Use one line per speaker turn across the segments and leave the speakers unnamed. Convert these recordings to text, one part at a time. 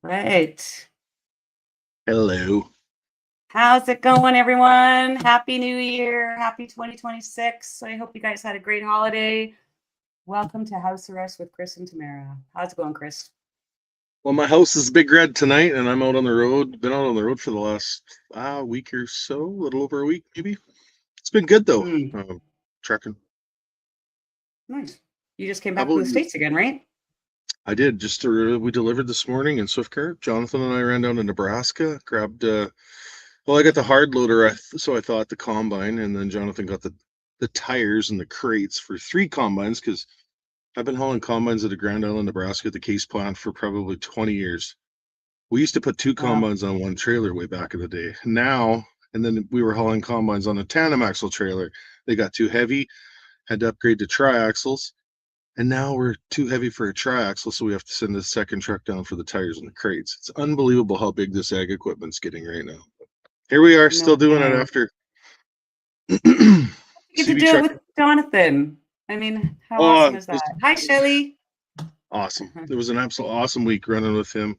Right.
Hello.
How's it going, everyone? Happy New Year. Happy 2026. I hope you guys had a great holiday. Welcome to House Arrest with Chris and Tamara. How's it going, Chris?
Well, my house is Big Red tonight, and I'm out on the road. Been out on the road for the last week or so, a little over a week, maybe. It's been good though.
Mm,
Trucking.
nice. You just came
How
back from
about
the
you?
States again, right?
I did. We delivered this morning in Swiftcart. Jonathan and I ran down to Nebraska, grabbed. Well, I got the hard loader, so I thought the combine, and then Jonathan got the tires and the crates for 3 combines because I've been hauling combines at the Grand Island, Nebraska, at the Case plant for probably 20 years. We used to put 2
Wow.
combines on one trailer way back in the day. Now, and then we were hauling combines on a tandem axle trailer. They got too heavy, had to upgrade to triaxles, and now we're too heavy for a triaxle, so we have to send a second truck down for the tires and the crates. It's unbelievable how big this ag equipment's getting right now. Here we are,
No
still doing it
kidding.
after
You get to
CB
do it
truck.
with Jonathan. I mean, how
Oh,
awesome is
it
that?
was
Hi, Shelly.
awesome. It was an absolute awesome week running with him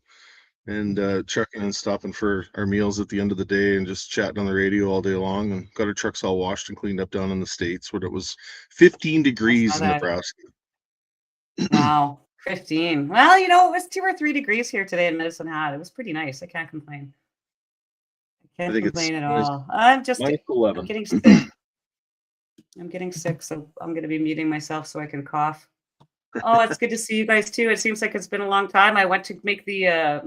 and trucking and stopping for our meals at the end of the day and just chatting on the radio all day long, and got our trucks all washed and cleaned up down in the States where it was 15
I saw
degrees in
that.
Nebraska.
Wow. 15. Well, it was 2 or 3 degrees here today in Medicine Hat. It was pretty nice. I can't complain. I
I
can't
think it's
complain at all. I'm
-11.
getting sick. I'm getting sick, so I'm going to be muting myself so I can cough. Oh, it's good to see you guys too. It seems like it's been a long time. I went to make the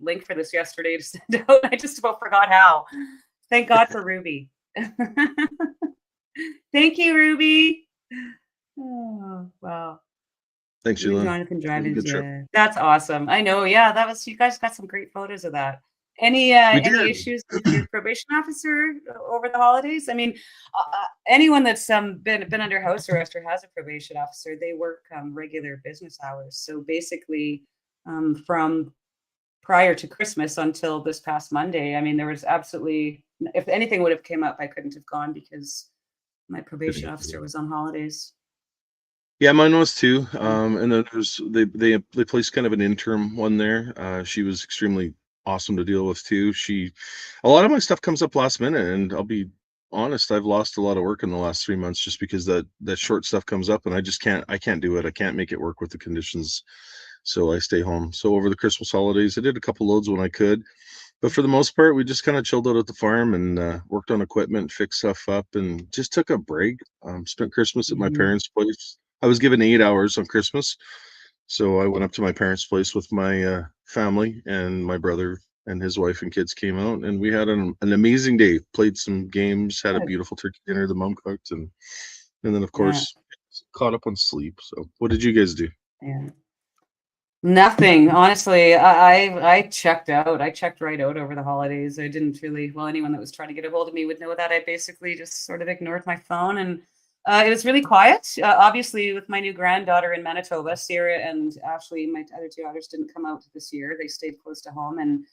link for this yesterday to send out. I just about forgot how. Thank God for Ruby. Thank you, Ruby. Oh, wow.
Thanks,
You and
Sheila.
Jonathan
It was a
driving
good trip.
to that's awesome. I know. Yeah, that was you guys got some great photos of that.
We
Any
did.
issues with your probation officer over the holidays? I mean, anyone that's been under house arrest or has a probation officer, they work regular business hours. So basically, from prior to Christmas until this past Monday, I mean, there was absolutely if anything would have came up, I couldn't have gone because my probation officer was on holidays.
Yeah, mine was too.
So,
And then they placed kind of an interim one there. She was extremely awesome to deal with too. A lot of my stuff comes up last minute, and I'll be honest, I've lost a lot of work in the last 3 months just because that short stuff comes up, and I can't do it. I can't make it work with the conditions, so I stay home. So over the Christmas holidays, I did a couple loads when I could, but for the most part, we just kind of chilled out at the farm and worked on equipment, fixed stuff up, and just took a break. Spent Christmas at my
mhm.
parents' place. I was given 8 hours on Christmas, so I went up to my parents' place with my family, and my brother and his wife and kids came out, and we had an amazing day. Played some games, had a
Good.
beautiful turkey dinner the mom cooked, and then of
Yeah.
course caught up on sleep. So, what did you guys do?
Yeah. Nothing, honestly. I checked out. I checked right out over the holidays. I didn't really, well, anyone that was trying to get a hold of me would know that I basically just sort of ignored my phone, and it was really quiet. Obviously, with my new granddaughter in Manitoba, Sierra and Ashley, my other 2 daughters didn't come out this year. They stayed close to home, and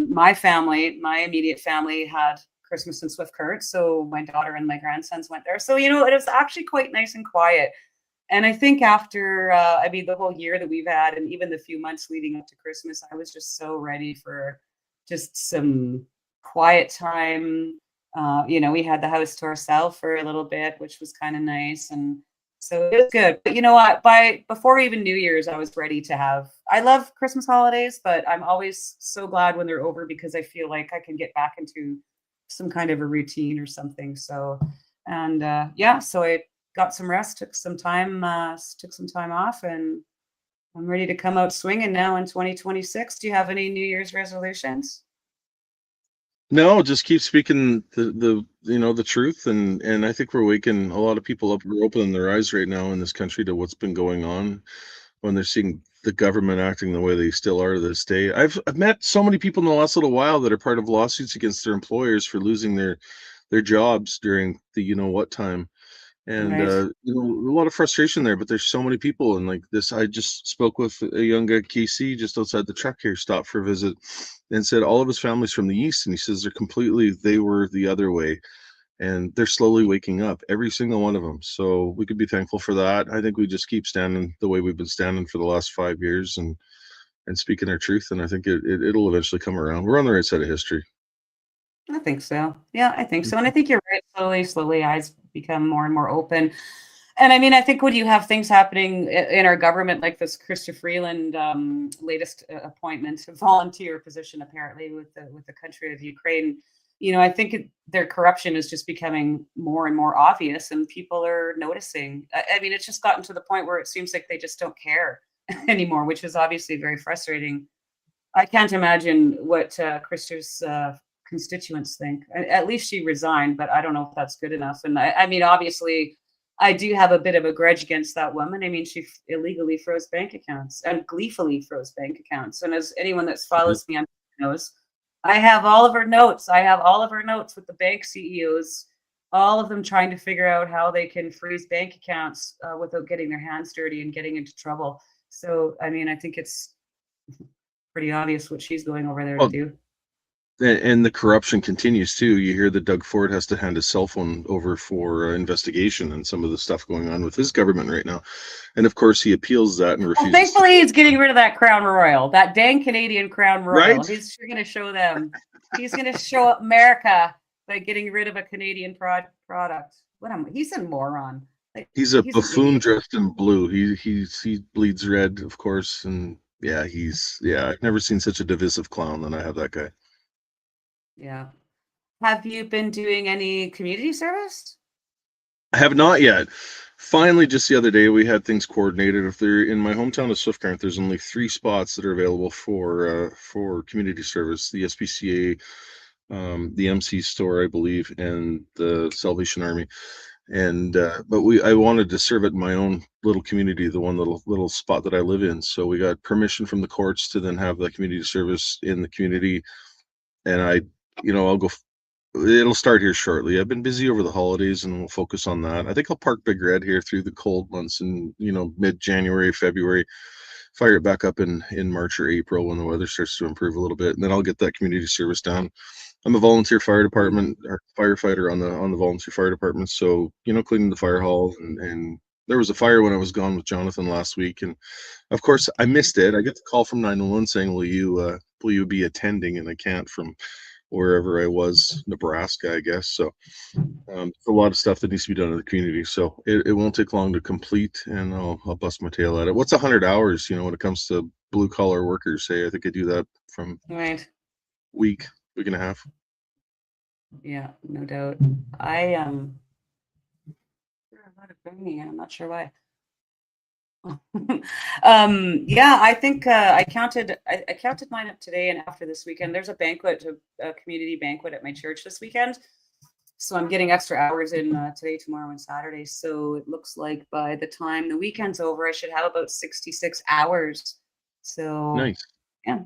my family, my immediate family, had Christmas in Swiftcurrent, so my daughter and my grandsons went there. So it was actually quite nice and quiet. And I think after, I mean, the whole year that we've had, and even the few months leading up to Christmas, I was just so ready for just some quiet time. We had the house to ourselves for a little bit, which was kind of nice, and so it was good. But you know what? By before even New Year's, I was ready to have. I love Christmas holidays, but I'm always so glad when they're over because I feel like I can get back into some kind of a routine or something. So, and yeah, so I got some rest, took some time off, and I'm ready to come out swinging now in 2026. Do you have any New Year's resolutions?
No, just keep speaking the truth, and I think we're waking a lot of people up. We're opening their eyes right now in this country to what's been going on when they're seeing the government acting the way they still are to this day. I've met so many people in the last little while that are part of lawsuits against their employers for losing their jobs during the what time. And
Right.
a lot of frustration there, but there's so many people, and like this, I just spoke with a young guy, KC, just outside the truck here, stopped for a visit, and said all of his family's from the east, and he says they were the other way, and they're slowly waking up, every single one of them. So we could be thankful for that. I think we just keep standing the way we've been standing for the last 5 years, and and speaking their truth. And I think it'll eventually come around. We're on the right side of history.
I think so. Yeah, I think so. And I think you're right. Slowly, eyes become more and more open. And I mean, I think when you have things happening in our government, like this Christopher Freeland latest appointment, a volunteer position, apparently with the country of Ukraine, I think their corruption is just becoming more and more obvious, and people are noticing. I mean, it's just gotten to the point where it seems like they just don't care anymore, which is obviously very frustrating. I can't imagine what Krister's constituents think. At least she resigned, but I don't know if that's good enough. And I mean, obviously, I do have a bit of a grudge against that woman. I mean, she illegally froze bank accounts and gleefully froze bank accounts. And as anyone that
Mhm.
follows me on knows, I have all of her notes. I have all of her notes with the bank CEOs, all of them trying to figure out how they can freeze bank accounts without getting their hands dirty and getting into trouble. So, I mean, I think it's pretty obvious what she's going over there to
Well,
do.
and the corruption continues too. You hear that Doug Ford has to hand his cell phone over for investigation and some of the stuff going on with his government right now. And of course, he appeals that and
Well,
refuses to.
thankfully, he's getting rid of that Crown Royal, that dang Canadian Crown
Right?
Royal. He's going to show them. He's going to show America by getting rid of a Canadian product. He's a moron. Like,
He's a
he's an
buffoon
idiot.
dressed in blue. He bleeds red, of course, and yeah. I've never seen such a divisive clown than I have that guy.
Yeah. Have you been doing any community service?
I have not yet. Finally, just the other day, we had things coordinated. If they're in my hometown of Swift Current, there's only 3 spots that are available for community service: the SPCA, the MC store, I believe, and the Salvation Army. And but I wanted to serve it in my own little community, the one little spot that I live in. So we got permission from the courts to then have the community service in the community. And I'll go. It'll start here shortly. I've been busy over the holidays, and we'll focus on that. I think I'll park Big Red here through the cold months, and mid-January, February, fire it back up in March or April when the weather starts to improve a little bit, and then I'll get that community service down. I'm a volunteer fire department or firefighter on the volunteer fire department, so cleaning the fire hall, and there was a fire when I was gone with Jonathan last week, and of course I missed it. I get the call from 911 saying, "Will you be attending?" And I can't from wherever I was, Nebraska, I guess. So a lot of stuff that needs to be done in the community. So it won't take long to complete, and I'll bust my tail at it. What's 100 hours? When it comes to blue collar workers, say I think I do that from
Right.
week and a half.
Yeah, no doubt. I a lot of banging. I'm not sure why. Yeah, I think I counted mine up today and after this weekend. There's a community banquet at my church this weekend. So I'm getting extra hours in today, tomorrow, and Saturday. So it looks like by the time the weekend's over, I should have about 66 hours. So
Nice.
yeah,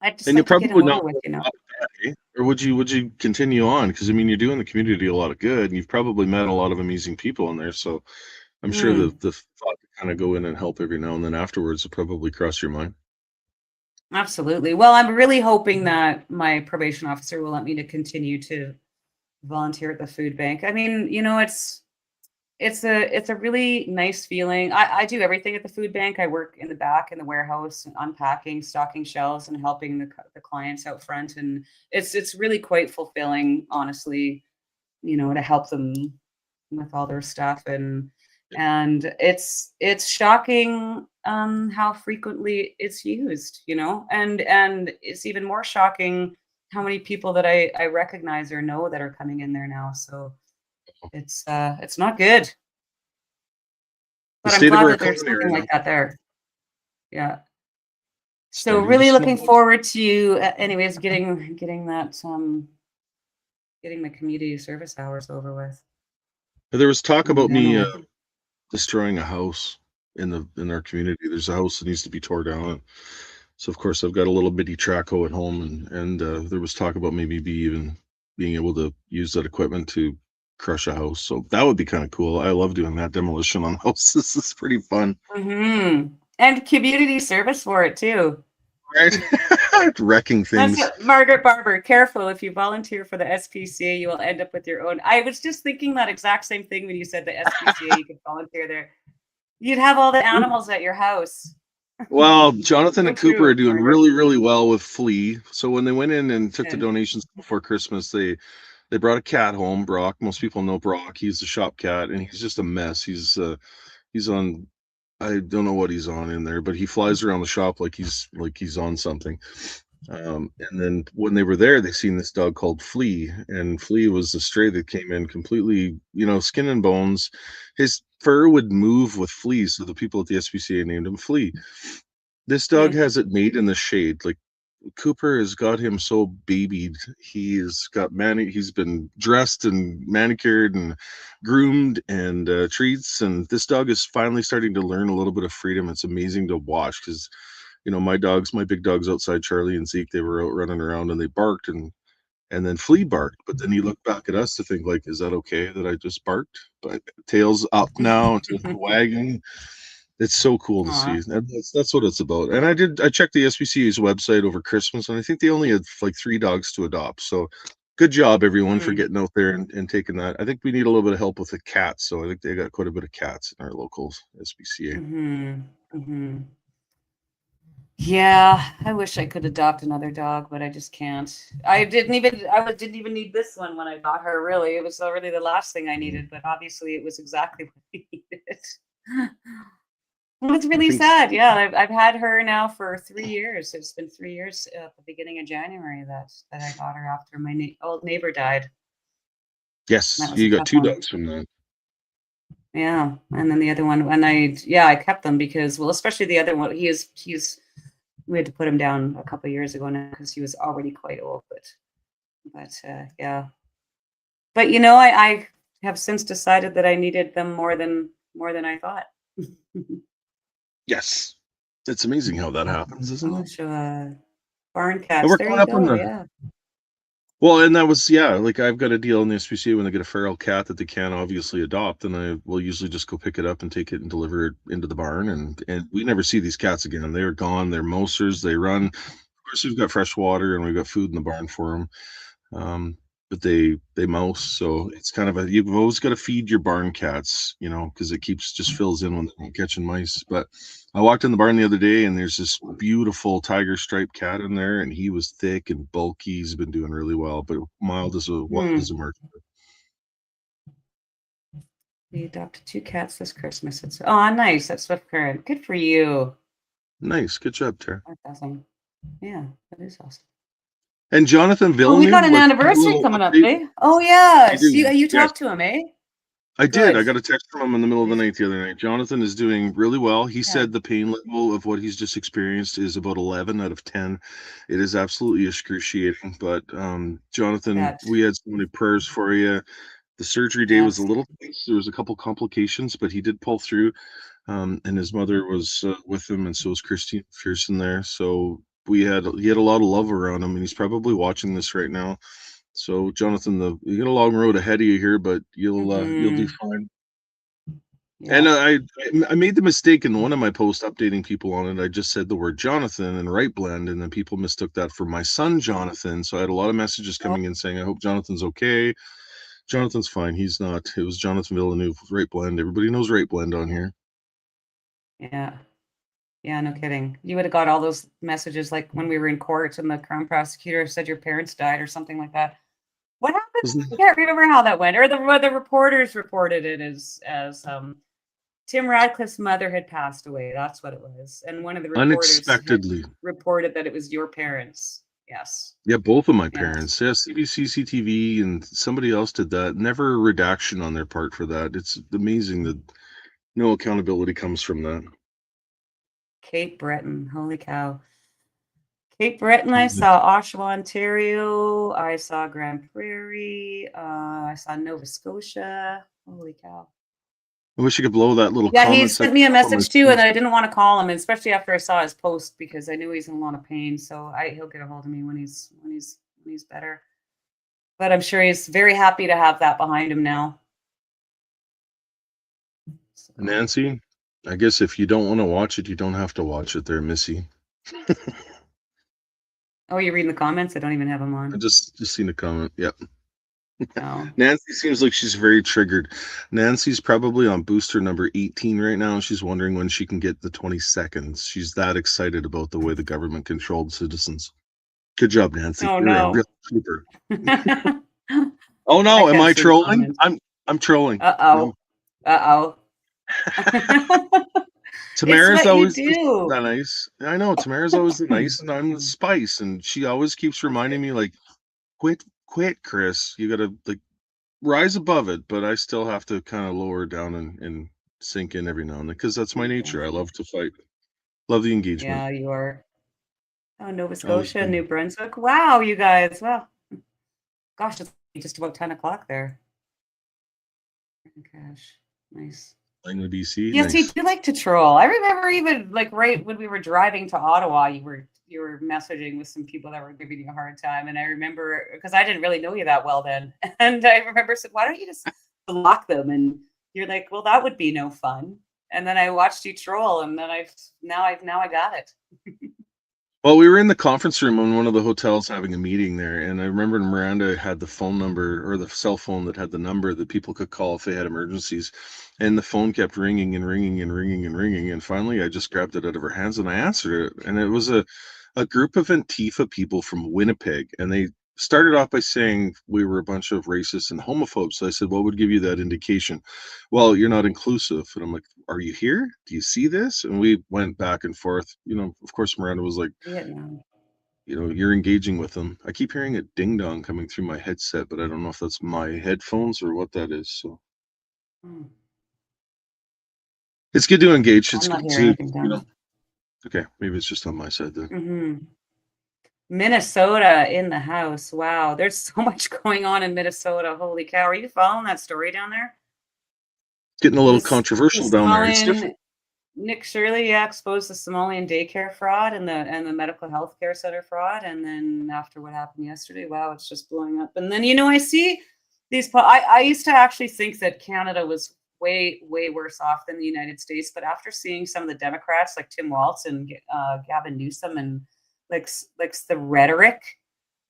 I'd just
And you'll
like to get them
probably
over
not
with.
stop that, eh? Or would you continue on? Because I mean, you're doing the community a lot of good, and you've probably met a lot of amazing people in there. So I'm sure
Hmm.
the thought to kind of go in and help every now and then afterwards will probably cross your mind.
Absolutely. Well, I'm really hoping that my probation officer will let me to continue to volunteer at the food bank. I mean, it's a really nice feeling. I do everything at the food bank. I work in the back in the warehouse, unpacking, stocking shelves, and helping the clients out front. And it's really quite fulfilling, honestly, to help them with all their stuff. And it's shocking how frequently it's used, and it's even more shocking how many people that I recognize or know that are coming in there now. So it's not good.
The
But I'm
state of
glad
our
that there's
economy
something
right
like
now
that there. Yeah. So
starting to
really
smell.
looking forward to, anyways, getting that getting the community service hours over with.
There was talk
And
about
then
me destroying a house in our community. There's a house that needs to be tore down. So of course I've got a little bitty traco at home, and there was talk about maybe even being able to use that equipment to crush a house. So that would be kind of cool. I love doing that demolition on houses. It's pretty fun,
and community service for it too.
right? Wrecking
That's
things.
what Margaret Barber. Careful, if you volunteer for the SPCA, you will end up with your own. I was just thinking that exact same thing when you said the SPCA. You could volunteer there. You'd have all the animals at your house.
Well, Jonathan
So
and Cooper
true,
are doing
Margaret.
really, really well with Flea. So when they went in and took the
Good.
donations before Christmas, they brought a cat home, Brock. Most people know Brock. He's the shop cat, and he's just a mess. He's on, I don't know what he's on in there, but he flies around the shop like he's on something. And then when they were there, they seen this dog called Flea, and Flea was the stray that came in completely, skin and bones. His fur would move with fleas, so the people at the SPCA named him Flea. This dog
Hmm.
has it made in the shade. Like Cooper has got him so babied. He's been dressed and manicured and groomed and treats. And this dog is finally starting to learn a little bit of freedom. It's amazing to watch because my big dogs outside, Charlie and Zeke, they were out running around and they barked and then Flea barked. But then he looked back at us to think like, is that okay that I just barked? But tail's up now, tail's wagging. It's so cool to see.
Aw.
And that's what it's about. And I checked the SPCA's website over Christmas, and I think they only had like 3 dogs to adopt. So good job, everyone, for
Mm.
getting out there and taking that. I think we need a little bit of help with the cats. So I think they got quite a bit of cats in our local SPCA.
Hmm. Hmm. Yeah, I wish I could adopt another dog, but I just can't. Didn't even need this one when I got her, really. It was already the last thing I
Mhm.
needed, but obviously it was exactly what I needed. Well, it's
I
really
think,
sad. Yeah, I've had her now for 3 years. It's been 3 years at the beginning of January that I got her after my old neighbor died. That
yes,
was a
you got
tough
two
one.
dogs from that.
Yeah, and then the other one, and I kept them because, well, especially the other one, we had to put him down a couple of years ago now because he was already quite old. But yeah, but I have since decided that I needed them more than I thought.
Yes. It's amazing how that happens, isn't
Oh,
it?
so barn
And
cats.
we're
There
coming
you
up on
go.
the
Yeah.
well, and that was yeah, like I've got a deal in the SPCA when they get a feral cat that they can't obviously adopt, and I will usually just go pick it up and take it and deliver it into the barn, and we never see these cats again. They're gone. They're mosers. They run. Of course, we've got fresh water and we've got food in the barn for them. Um, but they mouse, so it's kind of you've always got to feed your barn cats, because it keeps just fills in when they're catching mice. But I walked in the barn the other day and there's this beautiful tiger striped cat in there, and he was thick and bulky. He's been doing really well, but wild as
Hmm.
a merchant.
We adopted 2 cats this Christmas. Oh, nice. That's Swift Current. Good for you.
Nice, good job, Tara.
That's awesome. Yeah, that is awesome.
And Jonathan
Well, we got
Villeneuve,
an
let's give a
anniversary
little
coming up,
update.
eh? Oh
You
yes, you
do,
you
yes.
talked to him, eh?
I did. I
Good.
got a text from him in the middle of the
Nice.
night the other night. Jonathan is doing really well. He
Yeah.
said the pain level of what he's just experienced is about 11 out of 10. It is absolutely excruciating. But Jonathan,
That.
we had so many prayers for you. The surgery day was a
Yes.
little tense. There was a couple complications, but he did pull through. And his mother was with him, and so was Christine Pearson there. So he had a lot of love around him, and he's probably watching this right now. So Jonathan, you got a long road ahead of you here, but you'll do
Hmm.
fine. And
Yeah.
I made the mistake in one of my posts updating people on it. I just said the word Jonathan and right blend, and then people mistook that for my son Jonathan. So I had a lot of messages
Oh,
coming in saying, "I hope Jonathan's okay." Jonathan's fine. He's not. It was Jonathan Villeneuve, right blend. Everybody knows right blend on here.
yeah. Yeah, no kidding. You would have got all those messages like when we were in court and the crown prosecutor said your parents died or something like that. What happened?
Isn't
I
it
can't remember how that went. Or the reporters reported it as Tim Radcliffe's mother had passed away. That's what it was. And one of the reporters had
unexpectedly?
reported that it was your parents. Yes.
Yeah, both of my
Yes.
parents. Yeah, CBC, CTV, and somebody else did that. Never a redaction on their part for that. It's amazing that no accountability comes from that.
Cape Breton. Holy cow. Cape Breton, I saw Oshawa, Ontario. I saw Grand Prairie. I saw Nova Scotia. Holy cow.
I wish you could blow that little
Yeah, he
comment
sent
section
me a
up on my
message too,
screen.
and I didn't want to call him, especially after I saw his post because I knew he's in a lot of pain. So he'll get a hold of me when he's better. But I'm sure he's very happy to have that behind him now. So,
Nancy, I guess if you don't want to watch it, you don't have to watch it there, Missy.
oh, you're reading the comments? I don't even have them
I
on.
just seen a comment. Yep.
No.
Nancy seems like she's very triggered. Nancy's probably on booster number 18 right now. She's wondering when she can get the 20 seconds. She's that excited about the way the government controlled citizens. Good job, Nancy.
Oh
You're a
no.
real trooper.
I
Oh no, am
can't
I
see the
trolling?
comments.
I'm trolling. No.
Uh-oh. Uh-oh. It's
Tamara's
what you
always the
do.
nice. I know Tamara's always the nice, and I'm the spice, and she always keeps
That's
reminding
good.
me like, quit, Chris. You gotta like rise above it, but I still have to kind of lower down and sink in every now and then because that's my nature. I
Gotcha.
love to fight. Love the engagement.
Yeah, you are. Oh, Nova
Always
Scotia, New
been
Brunswick. Wow, you guys. Wow. Gosh, it's just about 10 o'clock there. Oh, gosh. Nice.
Langley, BC.
Yes, you
Nice.
do like to troll. I remember even like right when we were driving to Ottawa, you were messaging with some people that were giving you a hard time. And I remember because I didn't really know you that well then. And I remember said, why don't you just block them? And you're like, well, that would be no fun. And then I watched you troll and then I got it.
Well, we were in the conference room in one of the hotels having a meeting there, and I remember Miranda had the phone number or the cell phone that had the number that people could call if they had emergencies. And the phone kept ringing and ringing and ringing and ringing. And finally, I just grabbed it out of her hands and I answered it. And it was a group of Antifa people from Winnipeg. And they started off by saying we were a bunch of racists and homophobes. So I said, what would give you that indication? Well, you're not inclusive. And I'm like, are you here? Do you see this? And we went back and forth. Of course, Miranda was like,
Vietnam.
you're engaging with them. I keep hearing a ding dong coming through my headset, but I don't know if that's my headphones or what that is. So
Hmm.
it's good to engage.
I'm
It's
not
good
hearing
to,
anything down.
okay, maybe it's just on my side there.
Minnesota in the house. Wow, there's so much going on in Minnesota. Holy cow. Are you following that story down there?
Getting a little
This the
controversial down there. It's different.
Somalian Nick Shirley, yeah, exposed the Somalian daycare fraud and the medical health care center fraud. And then after what happened yesterday, wow, it's just blowing up. And then I see these. I used to actually think that Canada was way way worse off than the United States, but after seeing some of the Democrats like Tim Walz and Gavin Newsom and the rhetoric,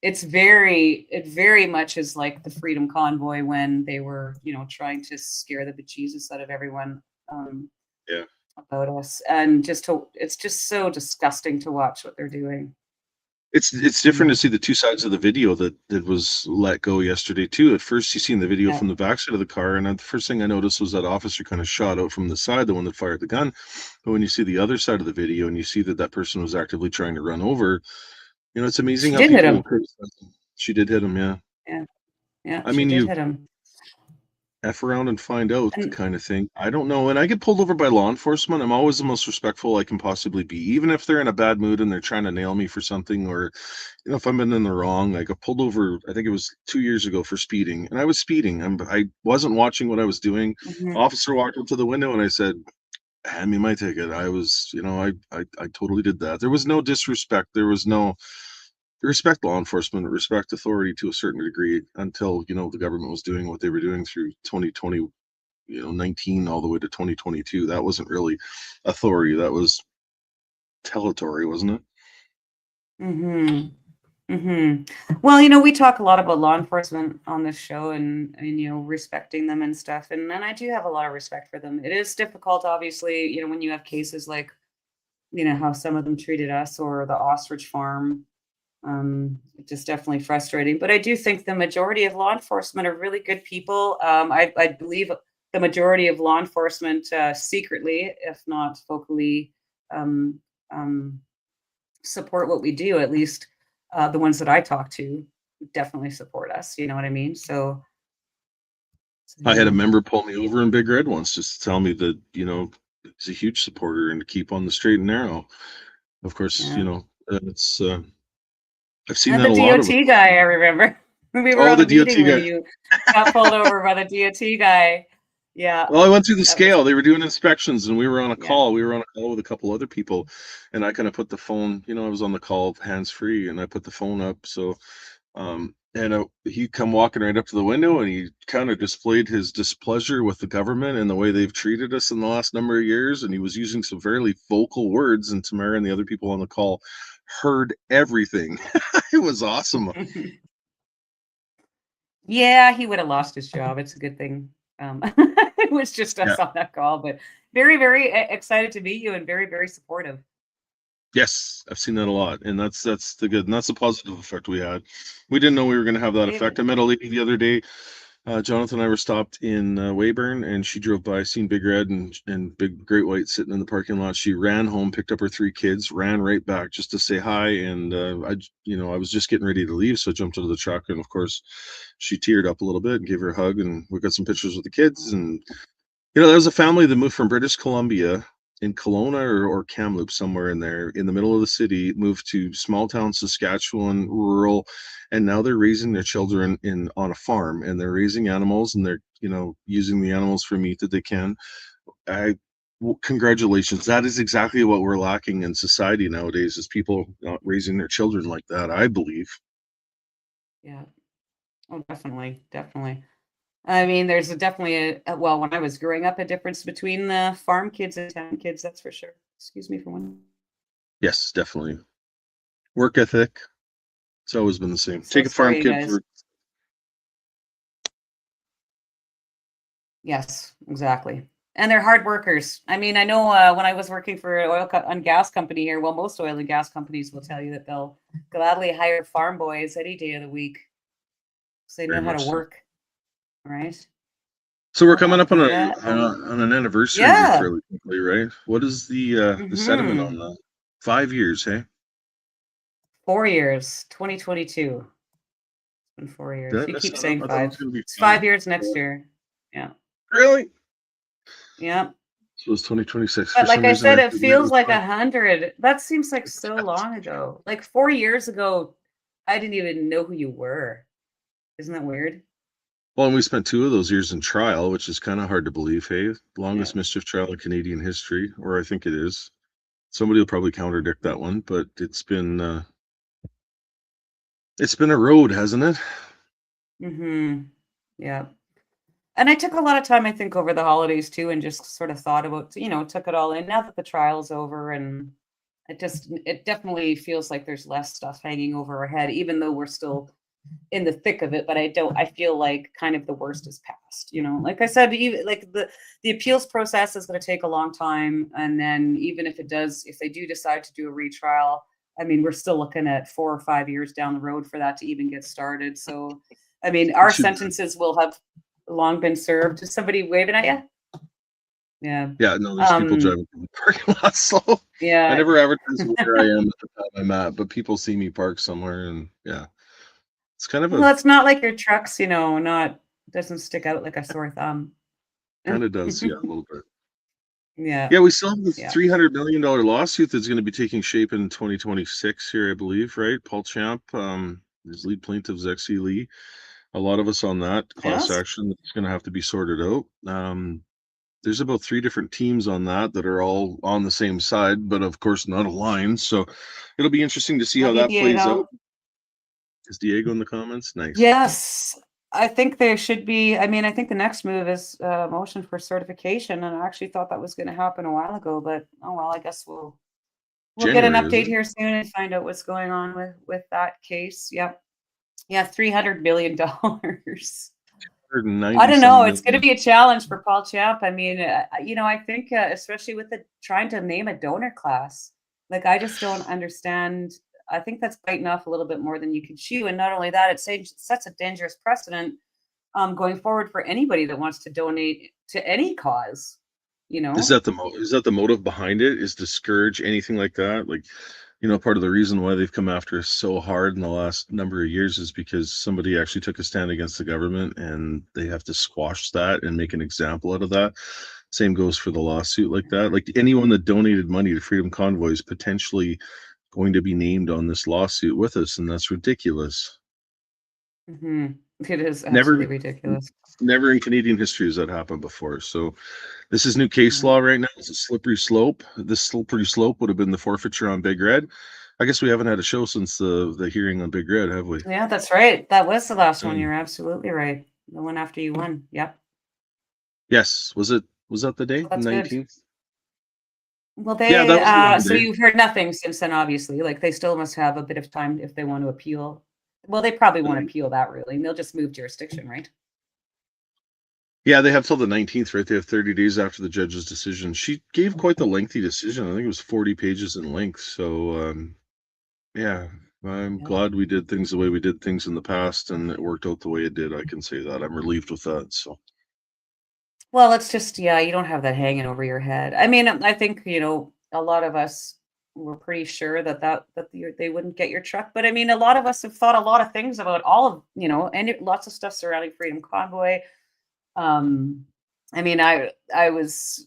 it very much is like the Freedom Convoy when they were trying to scare the bejesus out of everyone.
Yeah.
About us, and it's just so disgusting to watch what they're doing.
It's different to see the two sides of the video that was let go yesterday too. At first, you seen the video
Yeah.
from the backside of the car, and the first thing I noticed was that officer kind of shot out from the side, the one that fired the gun. But when you see the other side of the video and you see that person was actively trying to run over, it's amazing
She
how
did hit
people will
him.
criticize them. She did hit him, yeah.
Yeah, yeah,
I
she
mean,
did
you
hit him.
F around and find out the
And
kind of thing. I don't know. When I get pulled over by law enforcement, I'm always the most respectful I can possibly be. Even if they're in a bad mood and they're trying to nail me for something, or if I'm in the wrong. Like I got pulled over, I think it was 2 years ago for speeding, and I was speeding. I wasn't watching what I was doing.
mhm,
Officer walked up to the window and I said, "Hand me my ticket." I was, I totally did that. There was no disrespect. There was no respect law enforcement, respect authority to a certain degree until the government was doing what they were doing through 2020, 19 all the way to 2022. That wasn't really authority. That was teletory, wasn't it?
mhm, mhm. Well, we talk a lot about law enforcement on this show and respecting them and stuff, and I do have a lot of respect for them. It is difficult, obviously, when you have cases like, how some of them treated us or the ostrich farm. It's just definitely frustrating. But I do think the majority of law enforcement are really good people. I believe the majority of law enforcement secretly, if not vocally, um, um, support what we do. At least the ones that I talk to definitely support us. You know what I mean? So
I had a
yeah,
member pull me over in Big Red once just to tell me that, he's a huge supporter and to keep on the straight and narrow. Of course,
yeah.
it's I've seen
And
that
the
a lot of.
DOT guy, I remember. We were
Oh,
at
the
a meeting
DOT
when
guy.
you got pulled over by the DOT guy. Yeah,
Well, I went through the
that was
scale. They were doing inspections, and we were on a
yeah.
call. We were on a call with a couple other people, and I kind of put the phone. I was on the call hands free, and I put the phone up. So, and he come walking right up to the window, and he kind of displayed his displeasure with the government and the way they've treated us in the last number of years. And he was using some fairly vocal words, and Tamara and the other people on the call heard everything. It was awesome.
Yeah, he would have lost his job. It's a good thing. It was just
Yeah.
us on that call, but very, very excited to meet you and very, very supportive.
Yes, I've seen that a lot, and that's the good, and that's the positive effect we had. We didn't know we were going to have that effect.
David.
I met a lady the other day. Jonathan and I were stopped in Weyburn, and she drove by, seen Big Red and Big Great White sitting in the parking lot. She ran home, picked up her 3 kids, ran right back just to say hi. And I was just getting ready to leave, so I jumped into the truck, and of course, she teared up a little bit and gave her a hug, and we got some pictures with the kids. And there was a family that moved from British Columbia in Kelowna or Kamloops, somewhere in there, in the middle of the city, moved to small town Saskatchewan, rural, and now they're raising their children in on a farm, and they're raising animals, and they're using the animals for meat that they can. Congratulations. That is exactly what we're lacking in society nowadays: is people not raising their children like that, I believe.
Yeah. Oh, definitely, definitely. I mean, there's definitely well, when I was growing up, a difference between the farm kids and town kids, that's for sure. Excuse me for one.
Yes, definitely. Work ethic, it's always been the same.
So
Take a farm
sorry, you
kid
guys.
for
Yes, exactly. And they're hard workers. I mean, I know when I was working for an and gas company here, well, most oil and gas companies will tell you that they'll gladly hire farm boys any day of the week because they
very
know how to
much so.
work, right?
So we're
Oh,
coming up on
Alberta.
on an anniversary here
Yeah.
fairly quickly, right? What is the sentiment
Hmm.
on that? 5 years, hey?
4 years, 2022. It's been 4 years.
Did I
You
miss
keep
that up?
saying
I thought it was
five.
going to be
It's
5.
5 years
Yeah.
next year. Yeah.
Really?
Yeah.
So it's 2026. For
But like
some
I
reason, I
said,
thought
it
it
feels
was
like
5.
100. That seems like so long ago. Like 4 years ago, I didn't even know who you were. Isn't that weird?
Well, and we spent 2 of those years in trial, which is kind of hard to believe, hey?
Yeah.
Longest mischief trial in Canadian history, or I think it is. Somebody will probably contradict that one, but it's been a road, hasn't it?
Mm-hmm. Yeah. And I took a lot of time, I think, over the holidays too, and just sort of thought about, took it all in now that the trial's over, and it definitely feels like there's less stuff hanging over our head, even though we're still in the thick of it. But I feel like kind of the worst is past, like I said, even like the appeals process is going to take a long time. And then even if they do decide to do a retrial, I mean, we're still looking at 4 or 5 years down the road for that to even get started. So, I mean,
We
our
should.
sentences will have long been served. Is somebody waving at you? Yeah.
Yeah, no, there's people
Um,
driving through the parking lot, so I
yeah.
never advertise where I am at the time I'm at, but people see me park somewhere, and yeah, it's kind of
Well, it's not like your trucks, not doesn't stick out like a sore thumb.
does, yeah, a little bit.
Yeah.
Yeah, we still have the
Yeah.
$300 million lawsuit that's going to be taking shape in 2026 here, I believe, right? Paul Champ, his lead plaintiff, Zexi Lee. A lot of us on that class
Yes.
action that's going to have to be sorted out. There's about 3 different teams on that are all on the same side, but of course not aligned. So it'll be interesting to see how
Love you,
that plays out.
Diego.
Is Diego in the comments? Nice.
Yes. I think there should be. I mean, I think the next move is a motion for certification. And I actually thought that was going to happen a while ago, but oh well, I guess we'll get an
January, is
update
it?
here soon and find out what's going on with that case. Yep. Yeah, $300 million. I
190
don't know.
some
It's going to
million.
be a challenge for Paul Champ. I mean, I think especially with the trying to name a donor class, like I just don't understand. I think that's biting off a little bit more than you can chew. And not only that, sets a dangerous precedent going forward for anybody that wants to donate to any cause. You know.
Is that the motive behind it? Is discourage anything like that? Like, part of the reason why they've come after us so hard in the last number of years is because somebody actually took a stand against the government, and they have to squash that and make an example out of that. Same goes for the lawsuit like that. Like anyone that donated money to Freedom Convoy is potentially going to be named on this lawsuit with us, and that's ridiculous.
Hmm. It is absolutely
Never,
ridiculous.
never in Canadian history has that happened before. So this is new case
Yeah.
law right now. It's a slippery slope. This slippery slope would have been the forfeiture on Big Red. I guess we haven't had a show since the hearing on Big Red, have we?
Yeah, that's right. That was the last one.
Um,
You're absolutely right. The one after you won. Yep.
yes. Was that the day?
So that's good.
19th?
Well,
Yeah, that was the one
so
day.
you've heard nothing since then, obviously. Like they still must have a bit of time if they want to appeal Well, they probably won't appeal that ruling. They'll just move jurisdiction, right?
Yeah, they have till the 19th, right? They have 30 days after the judge's decision. She gave quite the lengthy decision. I think it was 40 pages in length. So, yeah, I'm
Yeah.
glad we did things the way we did things in the past and it worked out the way it did. I can say that. I'm relieved with that. So,
Well, it's just, yeah, you don't have that hanging over your head. I mean, I think, a lot of us were pretty sure that they wouldn't get your truck. But I mean, a lot of us have thought a lot of things about all of, and lots of stuff surrounding Freedom Convoy. Um, I mean, I was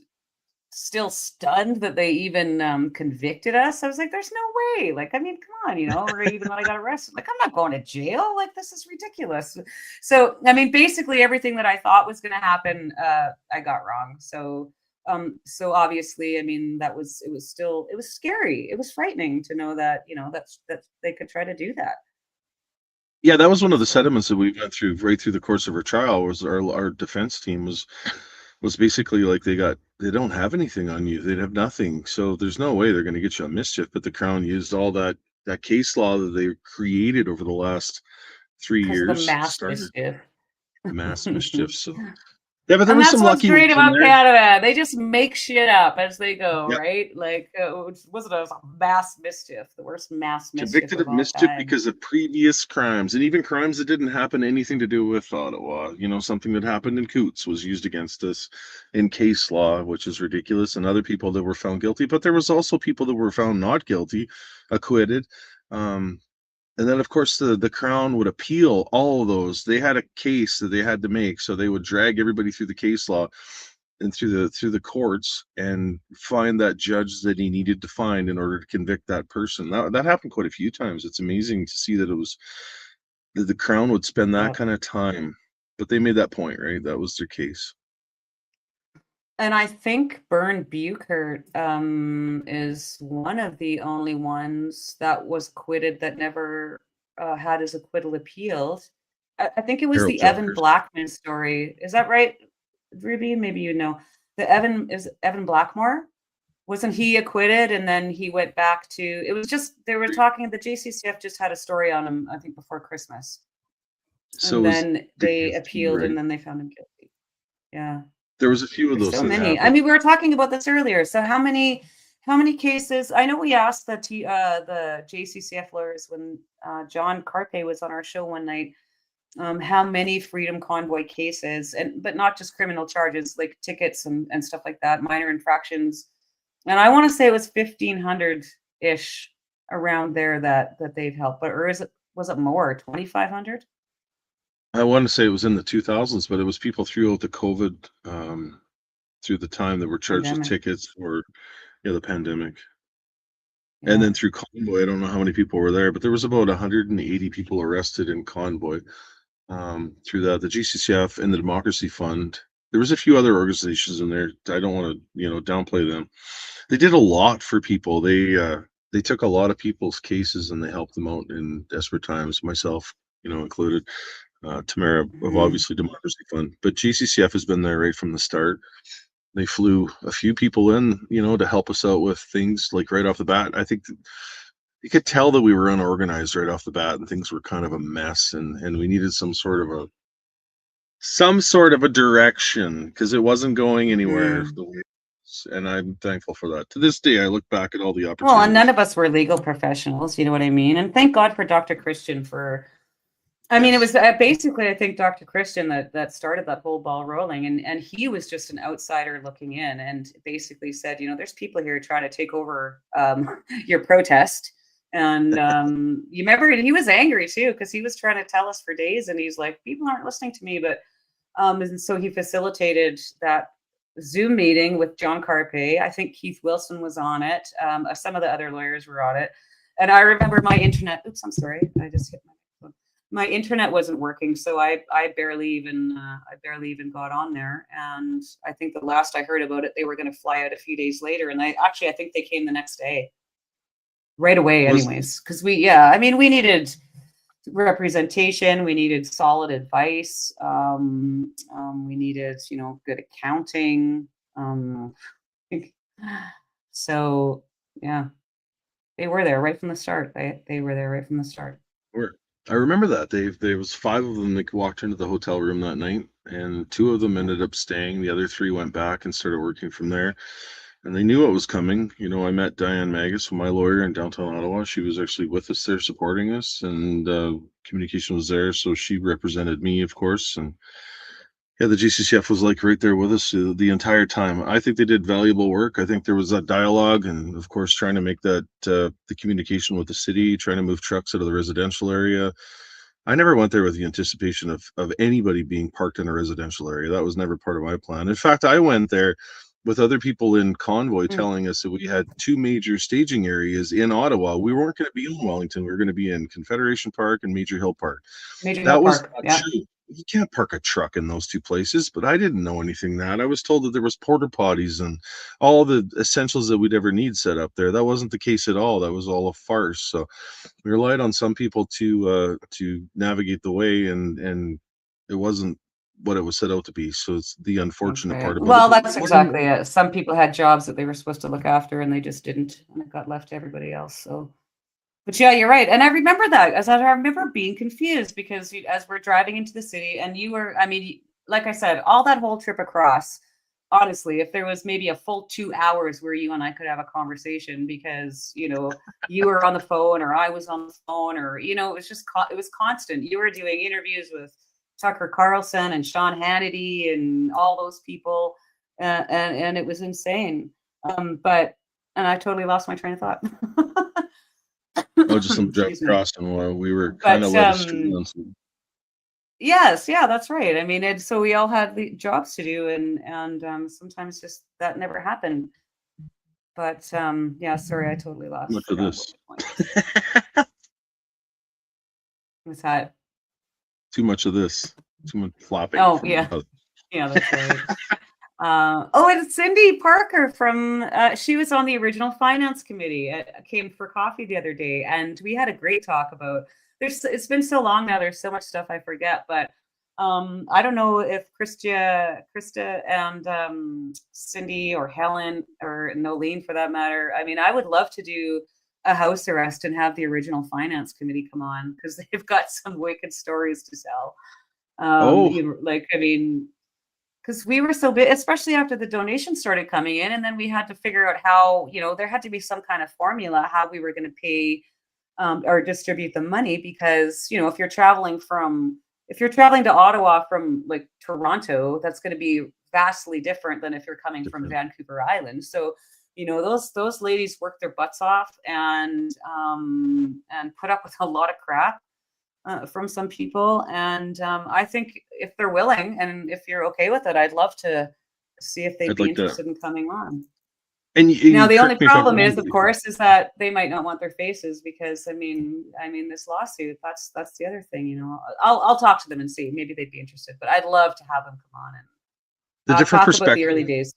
still stunned that they even convicted us. I was like, there's no way. Like, I mean, come on, or even when I got arrested, like, I'm not going to jail. Like, this is ridiculous. So, I mean, basically everything that I thought was going to happen, I got wrong. So obviously, I mean, it was scary. It was frightening to know that, that they could try to do that.
yeah, that was one of the
So,
sediments that we went through right through the course of our trial was our defense team was basically like they don't have anything on you. They'd have nothing. So there's no way they're going to get you on mischief. But the Crown used all that case law that they created over the last 3
because of the
years,
mass
started
mischief.
mass mischief. So yeah, but there
And
was
that's
some
what's
lucky
great
ones in
about
there.
Canada. They just make shit up as they go,
Yeah,
right? Like, was it a mass mischief? The worst mass mischief
convicted
of
of
all
mischief
time.
because of previous crimes, and even crimes that didn't happen anything to do with Ottawa. Something that happened in Coots was used against us in case law, which is ridiculous, and other people that were found guilty. But there was also people that were found not guilty, acquitted. Um, and then, of course, the Crown would appeal all of those. They had a case that they had to make, so they would drag everybody through the case law and through the courts and find that judge that he needed to find in order to convict that person. That happened quite a few times. It's amazing to see that it was that the Crown would spend that
Yeah.
kind of time, but they made that point, right? That was their case.
And I think Bern Buchert is one of the only ones that was acquitted that never had his acquittal appealed. I think it was
Harold
the Evan
Jokers.
Blackman story. Is that right, Ruby? Maybe you know. Evan Blackmore? Wasn't he acquitted and then he went back to it was just they were talking the JCCF just had a story on him, I think before Christmas.
So
And
was
then
Dave
they
too,
appealed
right?
and then they found him guilty. Yeah.
There was a few of
There's
those
so
that
many. I
happened.
mean, we were talking about this earlier. So how many cases? I know we asked the JCCF lawyers when John Carpe was on our show one night, how many Freedom Convoy cases, and but not just criminal charges like tickets and stuff like that, minor infractions. And I want to say it was 1,500 ish around there that they've helped, but or is it was it more 2,500
I want to say it was in the 2000s, but it was people throughout the COVID, through the time that were charged with
pandemic?
tickets or the pandemic. And
Yeah.
then through Convoy, I don't know how many people were there, but there was about 180 people arrested in Convoy through that. The GCCF and the Democracy Fund. There was a few other organizations in there. I don't want to, downplay them. They did a lot for people. They took a lot of people's cases and they helped them out in desperate times. Myself, included. Tamara of
Mhm.
obviously Democracy Fund, but GCCF has been there right from the start. They flew a few people in, to help us out with things like right off the bat. I think you could tell that we were unorganized right off the bat and things were kind of a mess and we needed some sort of a direction because it wasn't going anywhere
Mm.
the way and I'm thankful for that. To this day, I look back at all the
Well, and none
opportunities.
of us were legal professionals, you know what I mean? And thank God for Dr. Christian for I mean, it
Yes.
was basically, I think, Dr. Christian that started that whole ball rolling, and he was just an outsider looking in, and basically said, there's people here trying to take over your protest, and you remember he was angry too because he was trying to tell us for days, and he's like, people aren't listening to me, but and so he facilitated that Zoom meeting with John Carpe. I think Keith Wilson was on it. Some of the other lawyers were on it, and I remember my internet. Oops, I'm sorry, I just hit my phone. My internet wasn't working, so I barely even got on there. And I think the last I heard about it, they were going to fly out a few days later, and I think they came the next day, right away,
Was
anyways, because I mean, we needed representation, we needed solid advice, we needed good accounting, um, so yeah, they were there right from the start. They were there right from the start.
were I remember that. There was 5 of them that walked into the hotel room that night, and 2 of them
Yeah.
ended up staying. The other 3 went back and started working from there. And they knew what was coming. You know, I met Diane Magus, my lawyer in downtown Ottawa. She was actually with us there supporting us, and communication was there. So she represented me, of course. And yeah, the GCCF was like right there with us the entire time. I think they did valuable work. I think there was that dialogue, and of course, trying to make that the communication with the city, trying to move trucks out of the residential area. I never went there with the anticipation of anybody being parked in a residential area. That was never part of my plan. In fact, I went there with other people in Convoy
Mm.
telling us that we had 2 major staging areas in Ottawa. We weren't going to be in Wellington. We were going to be in Confederation Park and Major Hill Park.
Major Hill
That was
Park.
not
Yeah.
true. You can't park a truck in those 2 places, but I didn't know anything that. I was told that there was porta potties and all the essentials that we'd ever need set up there. That wasn't the case at all. That was all a farce. So we relied on some people to navigate the way, and it wasn't what it was set out to be. So it's the unfortunate
Okay.
part about it.
Well,
But
that's exactly it. Some people had jobs that they were supposed to look after and they just didn't, and it got left to everybody else. So, but yeah, you're right. And I remember that as I remember being confused because as we're driving into the city and you were, I mean, like I said, all that whole trip across, honestly, if there was maybe a full 2 hours where you and I could have a conversation because, you were on the phone or I was on the phone or, it was just, it was constant. You were doing interviews with Tucker Carlson and Sean Hannity and all those people. And it was insane. And I totally lost my train of thought.
oh, just some drive
Excuse me.
across, and we were kind of
But
led astray on some.
yes, yeah, that's right. I mean, and so we all had the jobs to do, and sometimes just that never happened. But yeah, sorry, I totally lost.
Much of
Forgot what
this.
the point was. Was that?
Too much of this. Too much flopping
Oh
from
yeah, yeah, that's right. Oh, and Cindy Parker from she was on the original finance committee. Came for coffee the other day, and we had a great talk about. It's been so long now. There's so much stuff I forget, but I don't know if Krista, and Cindy or Helen or Nolene for that matter. I mean, I would love to do a house arrest and have the original finance committee come on because they've got some wicked stories to tell.
Oh,
I mean, because we were so big, especially after the donations started coming in, and then we had to figure out how, there had to be some kind of formula how we were going to pay or distribute the money because if you're traveling to Ottawa from like Toronto, that's going to be vastly different than if you're coming from
different.
Vancouver Island. So those ladies worked their butts off and put up with a lot of crap from some people. And I think if they're willing and if you're okay with it, I'd love to see if they'd
I'd
be
like to.
interested in coming on.
And
Now,
you
the only
correct me if I'm
problem
wrong,
is,
but
of course, is that they might not want their faces because this lawsuit. That's the other thing. I'll talk to them and see. Maybe they'd be interested, but I'd love to have them come on and
the different
talk about the
perspective.
early days.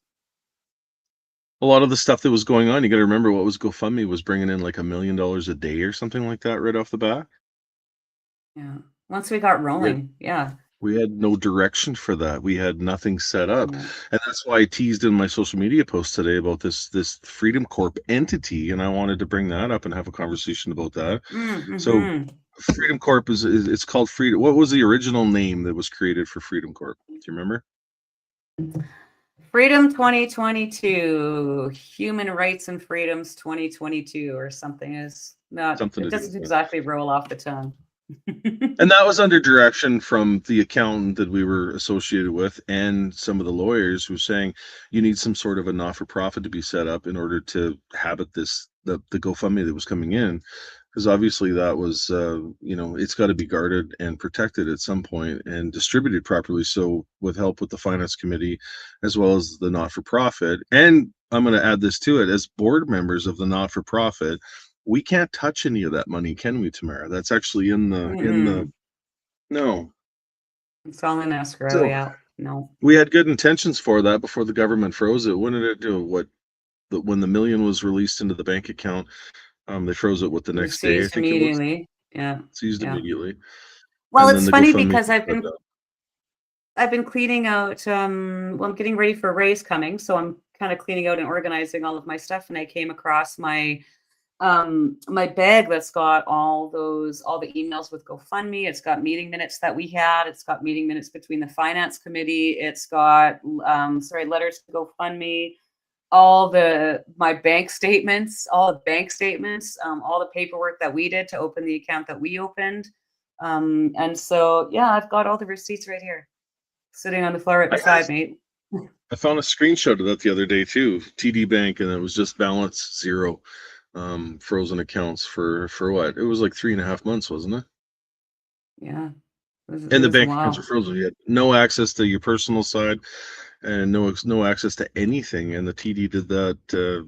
A lot of the stuff that was going on, you got to remember what was GoFundMe was bringing in like $1 million a day or something like that right off the bat.
Yeah. Once we got
We had,
rolling, yeah.
we had no direction for that. We had nothing set up,
Yeah.
and that's why I teased in my social media post today about this Freedom Corp entity, and I wanted to bring that up and have a conversation about that. So
Mm-hmm.
Freedom Corp is it's called Freedom. What was the original name that was created for Freedom Corp? Do you remember?
Freedom 2022, Human Rights and Freedoms 2022, or something is not.
Something
It
to do
doesn't
with that.
exactly roll off the tongue.
And that was under direction from the accountant that we were associated with and some of the lawyers who were saying you need some sort of a not-for-profit to be set up in order to habit the GoFundMe that was coming in. Because obviously that was it's got to be guarded and protected at some point and distributed properly. So with help with the finance committee as well as the not-for-profit, and I'm going to add this to it, as board members of the not-for-profit, we can't touch any of that money, can we, Tamara? That's actually in the
Mm-mm.
no.
It's all in escrow.
So
Yeah. No.
we had good intentions for that before the government froze it. When did it do? When the million was released into the bank account, they froze it with the
It was
next day, I
seized
think it was.
immediately. Yeah.
Seized
Yeah.
immediately.
Well,
And then
it's
the
funny
GoFundMe
because
was shut down.
I've been cleaning out. Well, I'm getting ready for a race coming, so I'm kind of cleaning out and organizing all of my stuff, and I came across my my bag that's got all the emails with GoFundMe. It's got meeting minutes that we had. It's got meeting minutes between the finance committee. It's got letters to GoFundMe, my bank statements, all the bank statements, all the paperwork that we did to open the account that we opened. And so, yeah, I've got all the receipts right here, sitting on the floor right beside me.
I found a screenshot of that the other day too. TD Bank, and it was just balance zero, frozen accounts for what? It was like 3.5 months, wasn't it?
Yeah, it
And the
was
bank accounts
wild.
were frozen. You had no access to your personal side, and no access to anything. And the TD did that,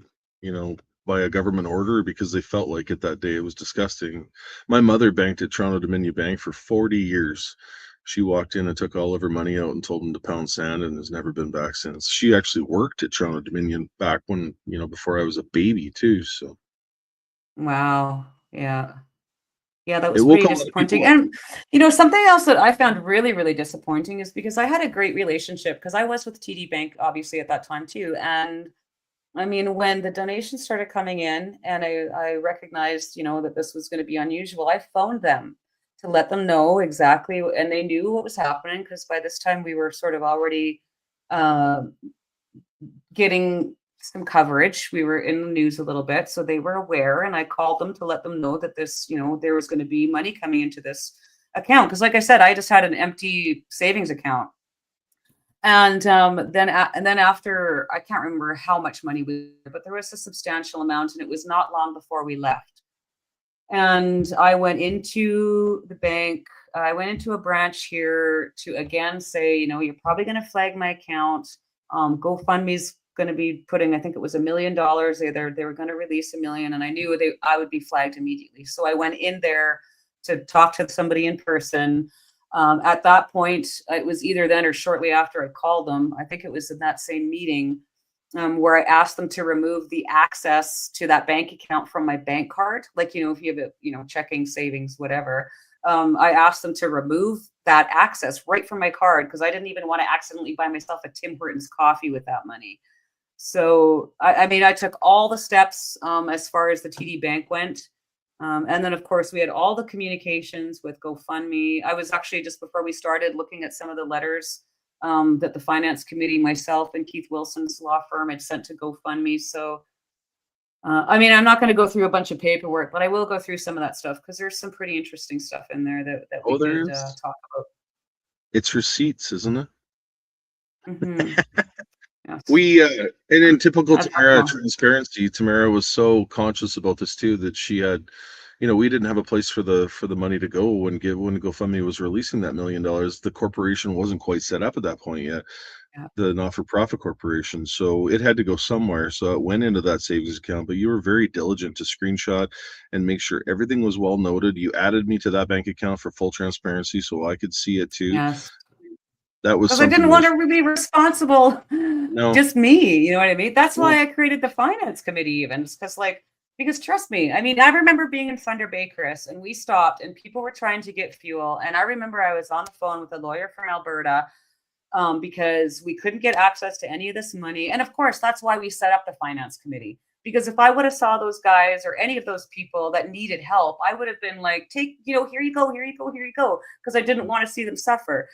by a government order because they felt like it that day. It was disgusting. My mother banked at Toronto Dominion Bank for 40 years. She walked in and took all of her money out and told them to pound sand, and has never been back since. She actually worked at Toronto Dominion back when, before I was a baby too. So
Wow. Yeah. Yeah, that
it
was
woke
pretty
a lot of
disappointing.
people up.
And, something else that I found really, really disappointing is because I had a great relationship because I was with TD Bank, obviously, at that time too. And I mean, when the donations started coming in and I recognized, that this was going to be unusual, I phoned them to let them know exactly, and they knew what was happening because by this time we were sort of already uh, getting some coverage. We were in the news a little bit, so they were aware, and I called them to let them know that this, there was going to be money coming into this account because, like I said, I just had an empty savings account. And then after, I can't remember how much money but there was a substantial amount, and it was not long before we left. And I went into the bank. I went into a branch here to again say, you're probably going to flag my account. GoFundMe's going to be putting, I think it was $1 million. They were going to release $1 million, and I knew I would be flagged immediately. So I went in there to talk to somebody in person. At that point, it was either then or shortly after I called them. I think it was in that same meeting where I asked them to remove the access to that bank account from my bank card. Like, if you have checking, savings, whatever. I asked them to remove that access right from my card because I didn't even want to accidentally buy myself a Tim Hortons coffee with that money. So, I mean, I took all the steps as far as the TD Bank went. And then, of course, we had all the communications with GoFundMe. I was actually, just before we started, looking at some of the letters that the finance committee, myself, and Keith Wilson's law firm had sent to GoFundMe. So, I mean, I'm not going to go through a bunch of paperwork, but I will go through some of that stuff because there's some pretty interesting stuff in there that
Oh,
we
there
could
is.
talk
It's receipts, isn't it?
about. Hmm. Yes,
We and in typical
I've got them
Tamara
all.
transparency, Tamara was so conscious about this too that she had, we didn't have a place for the money to go when GoFundMe was releasing that $1 million. The corporation wasn't quite set up at that point yet,
Yeah.
the not-for-profit corporation, so it had to go somewhere. So it went into that savings account. But you were very diligent to screenshot and make sure everything was well noted. You added me to that bank account for full transparency, so I could see it too.
Yes.
That was
Because I
something
didn't
that
want
was
to be responsible,
no,
just me. You know what I mean? That's
no.
why I created the finance committee, even because trust me, I mean, I remember being in Thunder Bay, Chris, and we stopped, and people were trying to get fuel, and I remember I was on the phone with a lawyer from Alberta because we couldn't get access to any of this money, and of course, that's why we set up the finance committee. Because if I would have saw those guys or any of those people that needed help, I would have been like, take, here you go, here you go, here you go, because I didn't want to see them suffer.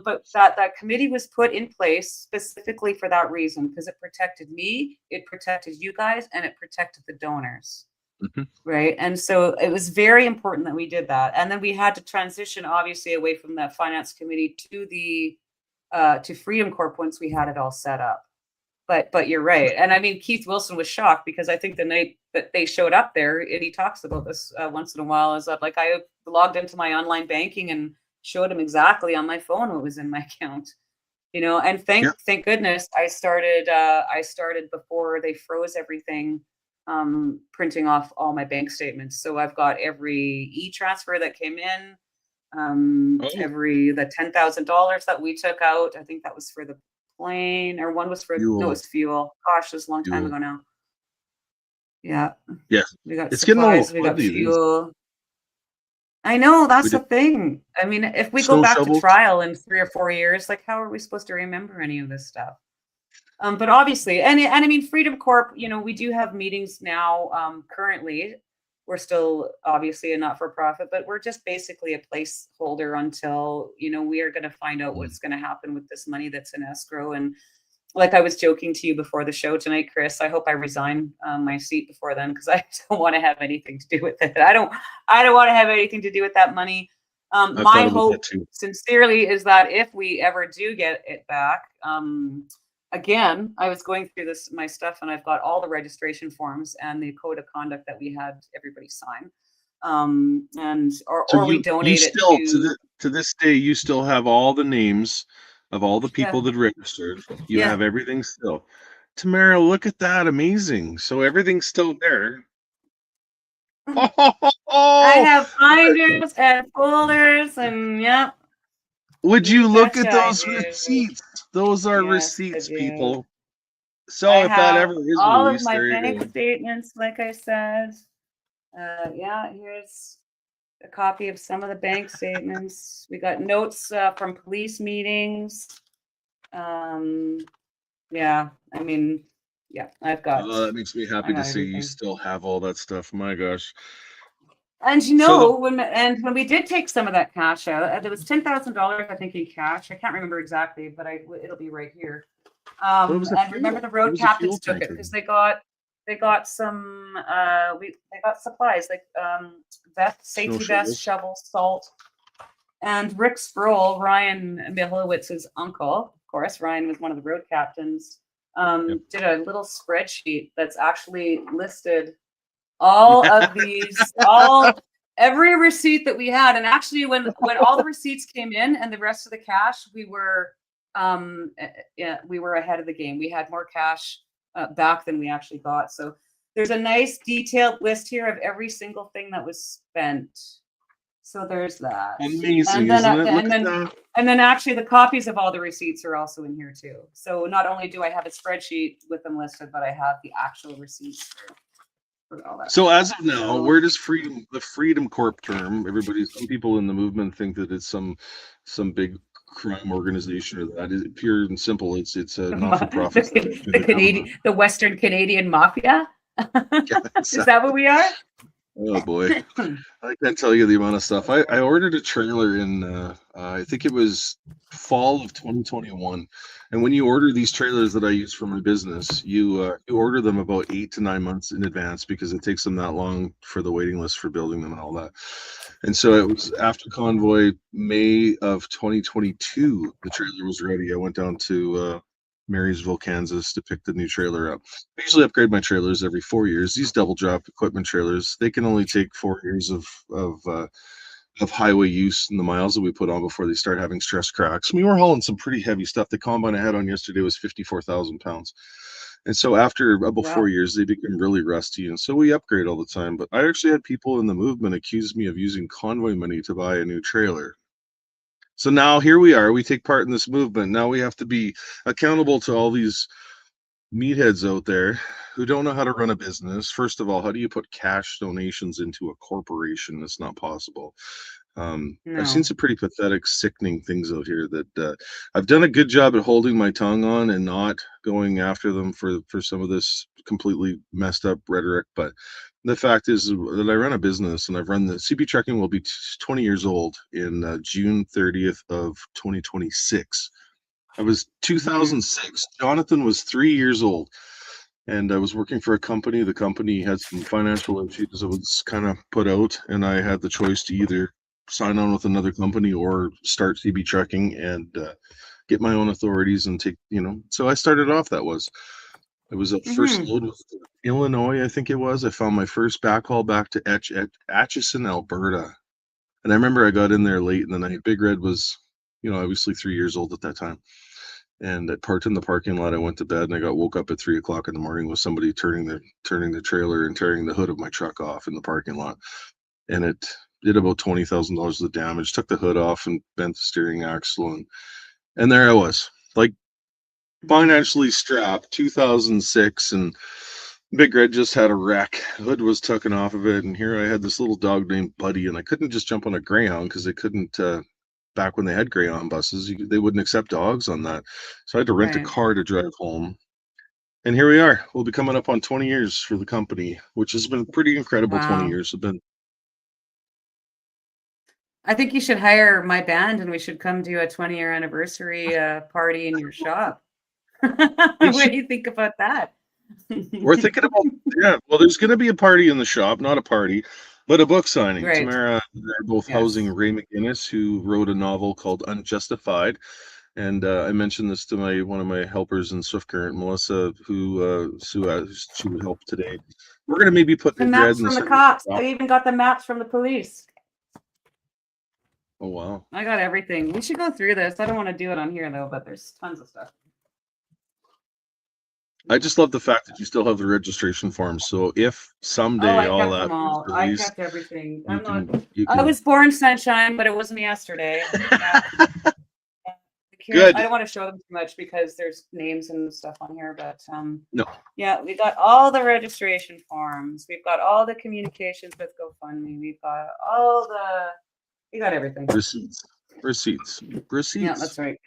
But that committee was put in place specifically for that reason because it protected me, it protected you guys, and it protected the donors.
Mhm.
Right. And so it was very important that we did that. And then we had to transition, obviously, away from that finance committee to the to Freedom Corp once we had it all set up. But you're right. And I mean, Keith Wilson was shocked because I think the night that they showed up there, and he talks about this once in a while, is that like I logged into my online banking and showed him exactly on my phone what was in my account. And
Yeah.
thank goodness I started before they froze everything, printing off all my bank statements. So I've got every e-transfer that came in,
Oh,
every the $10,000 that we took out. I think that was for the plane, or one was for, no, it
fuel,
was fuel. Gosh, it was a long time
fuel.
ago now. Yeah,
Yeah,
we got
it's getting a little
supplies, we got
fuzzy. These
fuel. I know,
we
that's the
did
thing. I mean, if we go
snow
back to
shovels.
trial in 3 or 4 years, like how are we supposed to remember any of this stuff? But obviously, and I mean, Freedom Corp, we do have meetings now. Currently, we're still obviously a not for profit, but we're just basically a placeholder until, we are going to find out
Mm.
what's going to happen with this money that's in escrow. And like I was joking to you before the show tonight, Chris, I hope I resign my seat before then, because I don't want to have anything to do with it. I don't want to have anything to do with that money.
I've thought
My
about that
hope,
too.
sincerely, is that if we ever do get it back, again, I was going through my stuff, and I've got all the registration forms and the code of conduct that we had everybody sign. And
So
or we
you
donate it
still
to,
to this day you still have all the names of all the people
yeah,
that registered. You
yeah.
have everything still. Tamara, look at that. Amazing. So everything's still there.
I
Oh,
have binders and folders, and yep,
would
you
you look
betcha
at
I
those
do.
receipts? Those are
Yes, I
receipts,
do.
people. So
I
if that
have
ever is
all of
released,
my
there you
bank
go.
statements, like I said. Yeah, here's a copy of some of the bank statements. We got notes from police meetings. Um, yeah, I mean, yeah,
Oh, that makes me
I
happy to
got
see you
everything.
still have all that stuff. My gosh.
And
So the
when we did take some of that cash out, there was $10,000, I think, in cash. I can't remember exactly, but it'll be right here.
but it was a
And remember,
fuel.
the
It
road
was a fuel
captains took it
tanker.
because they got some they got supplies like
Snow
safety vests,
shovels.
shovels, salt. And Rick Sproul, Ryan Milowitz's uncle, of course, Ryan was one of the road captains,
Yep.
did a little spreadsheet that's actually listed all of these, all every receipt that we had. And actually, when all the receipts came in and the rest of the cash, yeah, we were ahead of the game. We had more cash back than we actually got. So there's a nice detailed list here of every single thing that was spent. So there's that.
Amazing,
And then
isn't
uh,
it? Look
and
at
then
that.
and then actually the copies of all the receipts are also in here too. So not only do I have a spreadsheet with them listed, but I have the actual receipts for all that
So as
stuff.
of now,
So
where does the Freedom Corp term? Some people in the movement think that it's some big crime organization or that. Is it pure and simple? It's a not for profit set up through
the
the government.
Canadian, the Western Canadian mafia.
Yeah,
Is that what
exactly.
we are?
Oh boy. I can't tell you the amount of stuff. I ordered a trailer in I think it was fall of 2021. And when you order these trailers that I use for my business, you order them about 8 to 9 months in advance because it takes them that long for the waiting list for building them and all that. And so it was after Convoy May of 2022, the trailer was ready. I went down to Marysville, Kansas to pick the new trailer up. I usually upgrade my trailers every 4 years. These double drop equipment trailers, they can only take 4 years of highway use and the miles that we put on before they start having stress cracks. We were hauling some pretty heavy stuff. The combine I had on yesterday was 54,000 pounds. And so after about
Wow.
4 years, they become really rusty. And so we upgrade all the time. But I actually had people in the movement accuse me of using convoy money to buy a new trailer. So now here we are. We take part in this movement. Now we have to be accountable to all these meatheads out there who don't know how to run a business. First of all, how do you put cash donations into a corporation? That's not possible. I've seen
No.
some pretty pathetic, sickening things out here that I've done a good job at holding my tongue on and not going after them for some of this completely messed up rhetoric. But the fact is that I run a business and I've run the CB Trucking will be 20 years old in June 30th of 2026. I was
Hmm.
2006. Jonathan was 3 years old, and I was working for a company. The company had some financial issues that was kind of put out, and I had the choice to either sign on with another company or start CB Trucking and get my own authorities and take. So I started off. It was a first
Hmm.
load with Illinois, I think it was. I found my first backhaul back to Atchison, Alberta, and I remember I got in there late in the night. Big Red was, obviously 3 years old at that time. And I parked in the parking lot. I went to bed and I got woke up at 3 o'clock in the morning with somebody turning the trailer and tearing the hood of my truck off in the parking lot. And it did about $20,000 of damage. Took the hood off and bent the steering axle, and there I was, like financially strapped, 2006, and Big Red just had a wreck. Hood was taken off of it, and here I had this little dog named Buddy, and I couldn't just jump on a Greyhound because they couldn't. Back when they had Greyhound buses, they wouldn't accept dogs on that. So I had to rent a
Right.
car to drive home. And here we are. We'll be coming up on 20 years for the company, which has been pretty incredible. 20
Wow.
years have been.
I think you should hire my band and we should come do a 20-year anniversary party in your shop.
We
What
should,
do you think about that?
we're thinking about, yeah, well, there's going to be a party in the shop, not a party, but a book signing.
Right.
Tamara, they're both housing
Yes.
Ray McGinnis, who wrote a novel called Unjustified. And I mentioned this to one of my helpers in Swift Current, Melissa, who she would help today. We're going to maybe put
The
Dread
maps
in the
from the
center.
cops. I even got the maps from the police.
Oh, wow.
I got everything. We should go through this. I don't want to do it on here though, but there's tons of stuff.
I just love the fact that you still have the registration forms. So if
Oh,
someday
I
all
kept
that
them
is
all. I
released,
kept everything.
you
I'm not.
you
I
can
was born sunshine, but it wasn't yesterday. Yeah. I
good.
don't want to show them too much because there's names and stuff on here, but
No,
yeah, we got all the registration forms. We've got all the communications with GoFundMe. We got everything.
receipts. Receipts.
Yeah,
Receipts.
that's right.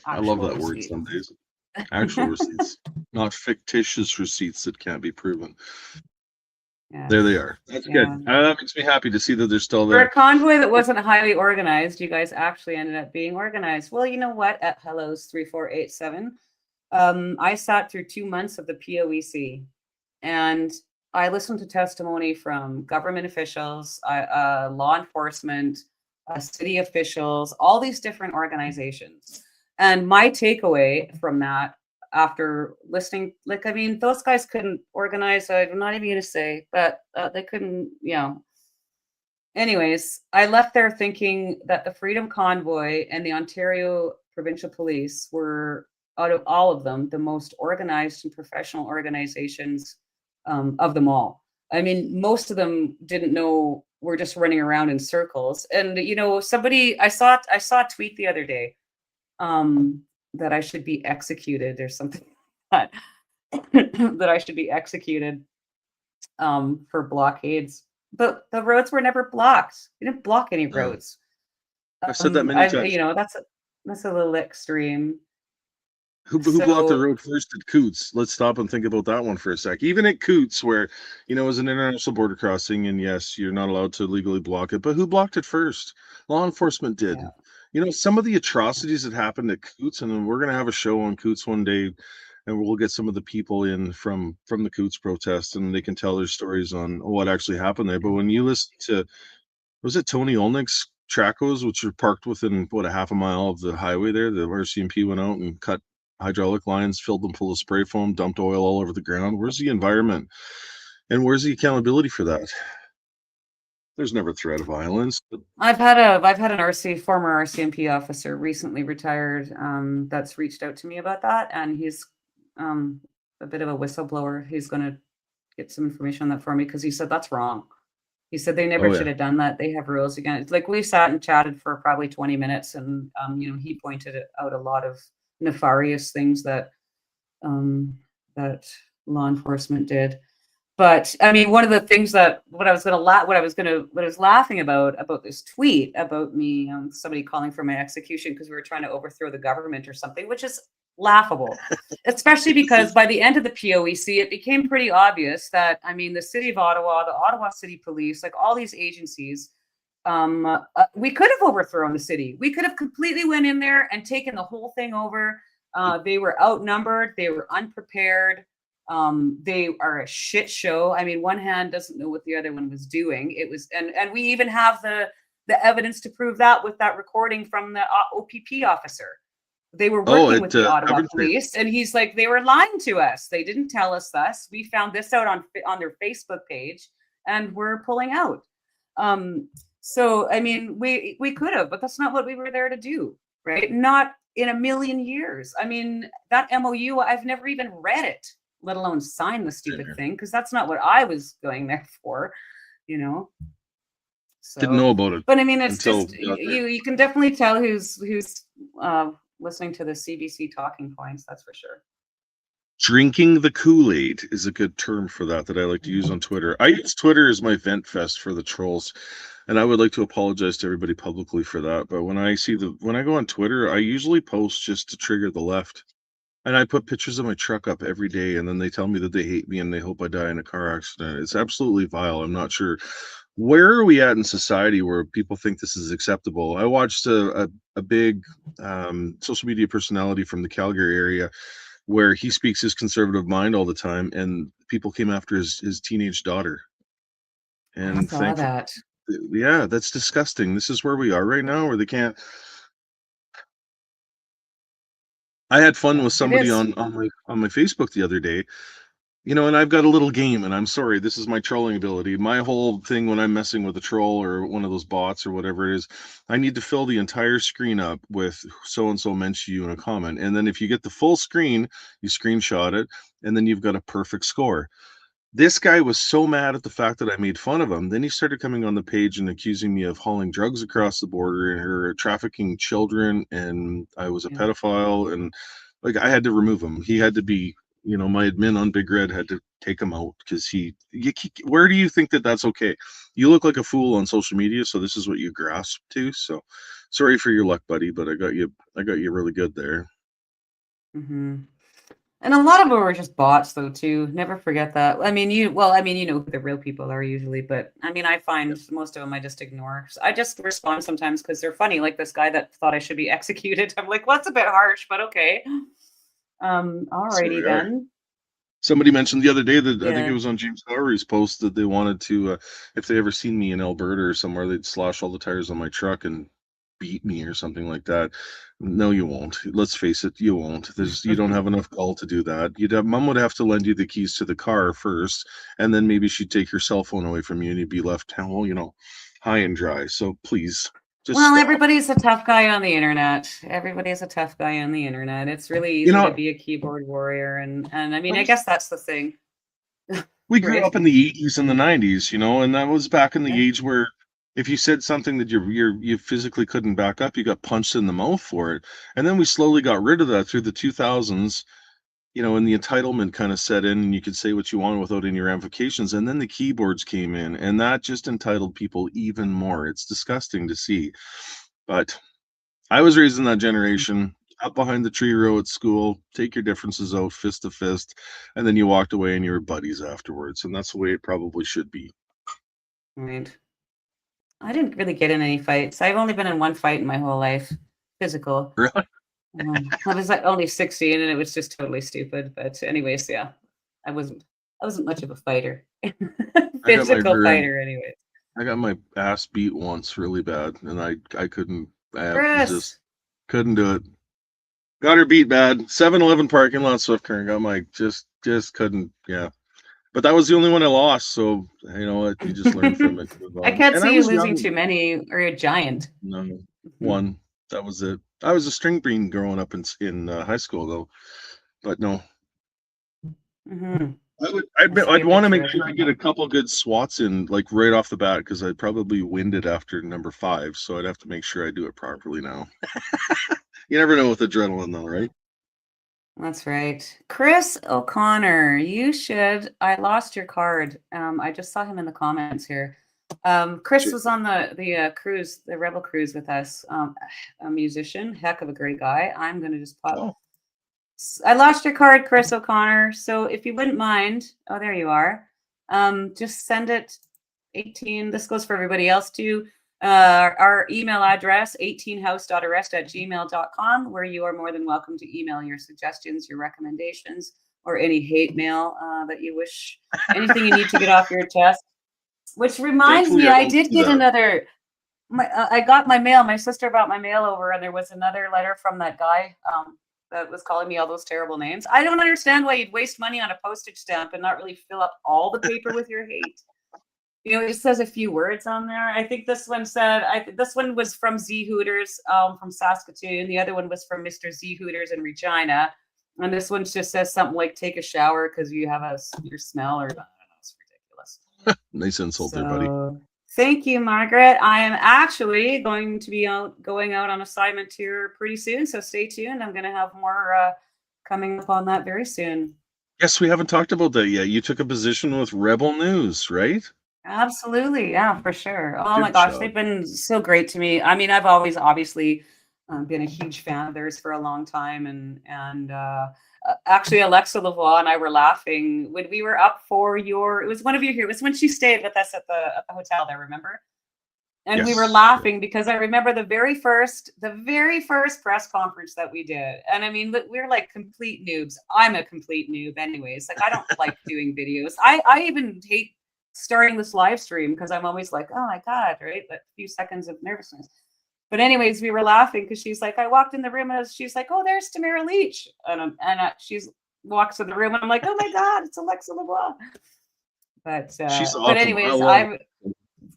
I love
Actual
that word
receipt.
some days. Actual receipts, not fictitious receipts that can't be proven. There they
Yes.
are. That's good.
Yeah.
That makes me happy to see that they're still
For a
there.
convoy that wasn't highly organized, you guys actually ended up being organized. Well, you know what? At Hello's 3487, I sat through 2 months of the POEC, and I listened to testimony from government officials, law enforcement, city officials, all these different organizations. And my takeaway from that, after listening, like, I mean, those guys couldn't organize. I'm not even going to say, but they couldn't, Anyways, I left there thinking that the Freedom Convoy and the Ontario Provincial Police were, out of all of them, the most organized and professional organizations of them all. I mean, most of them didn't know, we're just running around in circles. And I saw a tweet the other day that I should be executed or something like that, that I should be executed for blockades. But the roads were never blocked. We didn't block any
No,
roads.
I've said that many times.
That's a little extreme.
Who blocked the
So
road first at Coots? Let's stop and think about that one for a sec. Even at Coots, where it was an international border crossing, and yes, you're not allowed to legally block it, but who blocked it first? Law enforcement did.
yeah,
Some of the atrocities that happened at Coots, and then we're gonna have a show on Coots one day, and we'll get some of the people in from the Coots protest, and they can tell their stories on what actually happened there. But when you listen to, was it Tony Olnick's Tracos, which are parked within a half a mile of the highway there, the RCMP went out and cut hydraulic lines, filled them full of spray foam, dumped oil all over the ground. Where's the environment? And where's the accountability for that? There's never threat of violence.
I've had an former RCMP officer, recently retired, that's reached out to me about that, and he's a bit of a whistleblower. He's going to get some information on that for me because he said that's wrong. He said they never
Oh
should
yeah.
have done that. They have rules against. Like, we sat and chatted for probably 20 minutes, and he pointed out a lot of nefarious things that that law enforcement did. But I mean, one of the things that what I was laughing about this tweet about me, somebody calling for my execution because we were trying to overthrow the government or something, which is laughable, especially because by the end of the POEC, it became pretty obvious that, I mean, the city of Ottawa, the Ottawa City Police, like all these agencies, we could have overthrown the city. We could have completely went in there and taken the whole thing over. They were outnumbered. They were unprepared. They are a shit show. I mean, one hand doesn't know what the other one was doing. It was, and we even have the evidence to prove that with that recording from the OPP officer. They were working with the Ottawa police, and he's like, they were lying to us. They didn't tell us this. We found this out on their Facebook page, and we're pulling out. So I mean, we could have, but that's not what we were there to do, right? Not in a million years. I mean, that MOU, I've never even read it, let alone sign the stupid thing, because that's not what I was going there for, So
Didn't know about it.
But I mean, it's
until
just you can definitely tell who's listening to the CBC talking points. That's for sure.
Drinking the Kool-Aid is a good term for that I like to use on Twitter. I use Twitter as my vent fest for the trolls, and I would like to apologize to everybody publicly for that. But when I go on Twitter, I usually post just to trigger the left. And I put pictures of my truck up every day, and then they tell me that they hate me and they hope I die in a car accident. It's absolutely vile. I'm not sure where are we at in society where people think this is acceptable. I watched a big social media personality from the Calgary area where he speaks his conservative mind all the time, and people came after his teenage daughter.
I
And
saw
thankfully,
that.
yeah, that's disgusting. This is where we are right now, where they can't. I had fun
Yeah,
with
it
somebody
is.
on my Facebook the other day. And I've got a little game, and I'm sorry, this is my trolling ability. My whole thing when I'm messing with a troll or one of those bots or whatever it is, I need to fill the entire screen up with so and so mention you in a comment. And then if you get the full screen, you screenshot it, and then you've got a perfect score. This guy was so mad at the fact that I made fun of him. Then he started coming on the page and accusing me of hauling drugs across the border and her trafficking children, and I was a
Yeah.
pedophile. And like I had to remove him. He had to be, my admin on Big Red had to take him out because where do you think that that's okay? You look like a fool on social media, so this is what you grasp to. So sorry for your luck, buddy, but I got you really good there.
Hmm. And a lot of them were just bots, though, too. Never forget that. I mean, you know who the real people are usually, but I mean, I find most of them I just ignore. I just respond sometimes because they're funny. Like this guy that thought I should be executed. I'm like, well, that's a bit harsh, but okay.
So
Alrighty
we are.
then.
Somebody mentioned the other day that I think it
Yeah.
was on James Howery's post that they wanted to, if they ever seen me in Alberta or somewhere, they'd slash all the tires on my truck and beat me or something like that. No, you won't. Let's face it, you won't. You don't have enough gall to do that. Mom would have to lend you the keys to the car first, and then maybe she'd take your cell phone away from you, and you'd be left, well, high and dry. So please, just
Well,
stop.
everybody's a tough guy on the internet. Everybody's a tough guy on the internet. It's really
You
easy to
know,
be a keyboard warrior, and I mean, I
well,
guess that's the thing,
we grew
right?
up in the 80s and the 90s, and that was back in
Yeah.
the age where if you said something that you physically couldn't back up, you got punched in the mouth for it. And then we slowly got rid of that through the 2000s, and the entitlement kind of set in, and you could say what you want without any ramifications. And then the keyboards came in, and that just entitled people even more. It's disgusting to see. But I was raised in that generation, up behind the tree row at school, take your differences out fist to fist, and then you walked away and you were buddies afterwards. And that's the way it probably should be.
Right. I didn't really get in any fights. I've only been in one fight in my whole life, physical.
Really?
I was like only 16 and it was just totally stupid. But anyways, yeah, I wasn't I wasn't much of a fighter.
I got my
Physical
rear end.
fighter anyways.
I got my ass beat once really bad, and I couldn't. I just
Chris.
couldn't do it. Got her beat bad. 7-Eleven parking lot, Swift Current. Got my just couldn't. Yeah, but that was the only one I lost. So you know what? You just learn from it, move
I
on.
can't
And I
see you
was
losing
young.
too many or you're a giant.
No,
Mhm.
one. That was it. I was a string bean growing up in high school though, but no.
Mhm.
I'd
Ashamed
want to
that you're
make
at the
sure I get a couple good swats in like right off the bat because I'd probably winded after number 5, so I'd have to make sure I do it properly now. You never know with adrenaline though, right?
That's right. Chris O'Connor, you should. I lost your card. I just saw him in the comments here. Chris
Sure.
was on the cruise, the Rebel cruise with us. A musician, heck of a great guy. I'm gonna just pop.
Oh,
I lost your card, Chris O'Connor. So if you wouldn't mind, oh, there you are. Just send it 18. This goes for everybody else too. Our email address, 18house.arrest@gmail.com, where you are more than welcome to email your suggestions, your recommendations, or any hate mail that you wish, anything you need to get off your chest. Which reminds
thankfully
me,
I
I
don't
did
do
get
that.
another. I got my mail. My sister brought my mail over, and there was another letter from that guy that was calling me all those terrible names. I don't understand why you'd waste money on a postage stamp and not really fill up all the paper with your hate. It just says a few words on there. I think this one said, this one was from Z Hooters from Saskatoon. The other one was from Mr. Z Hooters in Regina. And this one just says something like, take a shower because you have your smell, or I don't know, it's ridiculous.
Nice insult there, buddy.
So thank you, Margaret. I am actually going to be going out on assignment here pretty soon. So stay tuned. I'm going to have more coming up on that very soon.
Yes, we haven't talked about that yet. You took a position with Rebel News, right?
Absolutely. Yeah, for sure. Oh my
Good
gosh,
job.
they've been so great to me. I mean, I've always obviously been a huge fan of theirs for a long time, and actually, Alexa Lavoie and I were laughing when we were up for it was one of you here. It was when she stayed with us at the hotel there, remember? And we were
Yes.
laughing because I remember the very first press conference that we did. And I mean, we're like complete noobs. I'm a complete noob anyways. Like I don't like doing videos. I even hate starting this live stream because I'm always like, oh my God, right? That few seconds of nervousness. But anyways, we were laughing because she's like, I walked in the room and she's like, oh, there's Tamara Leach. And she's walks in the room and I'm like, oh my God, it's Alexa Lavoie.
She's
But
awesome. I
anyways,
love
I'm
her.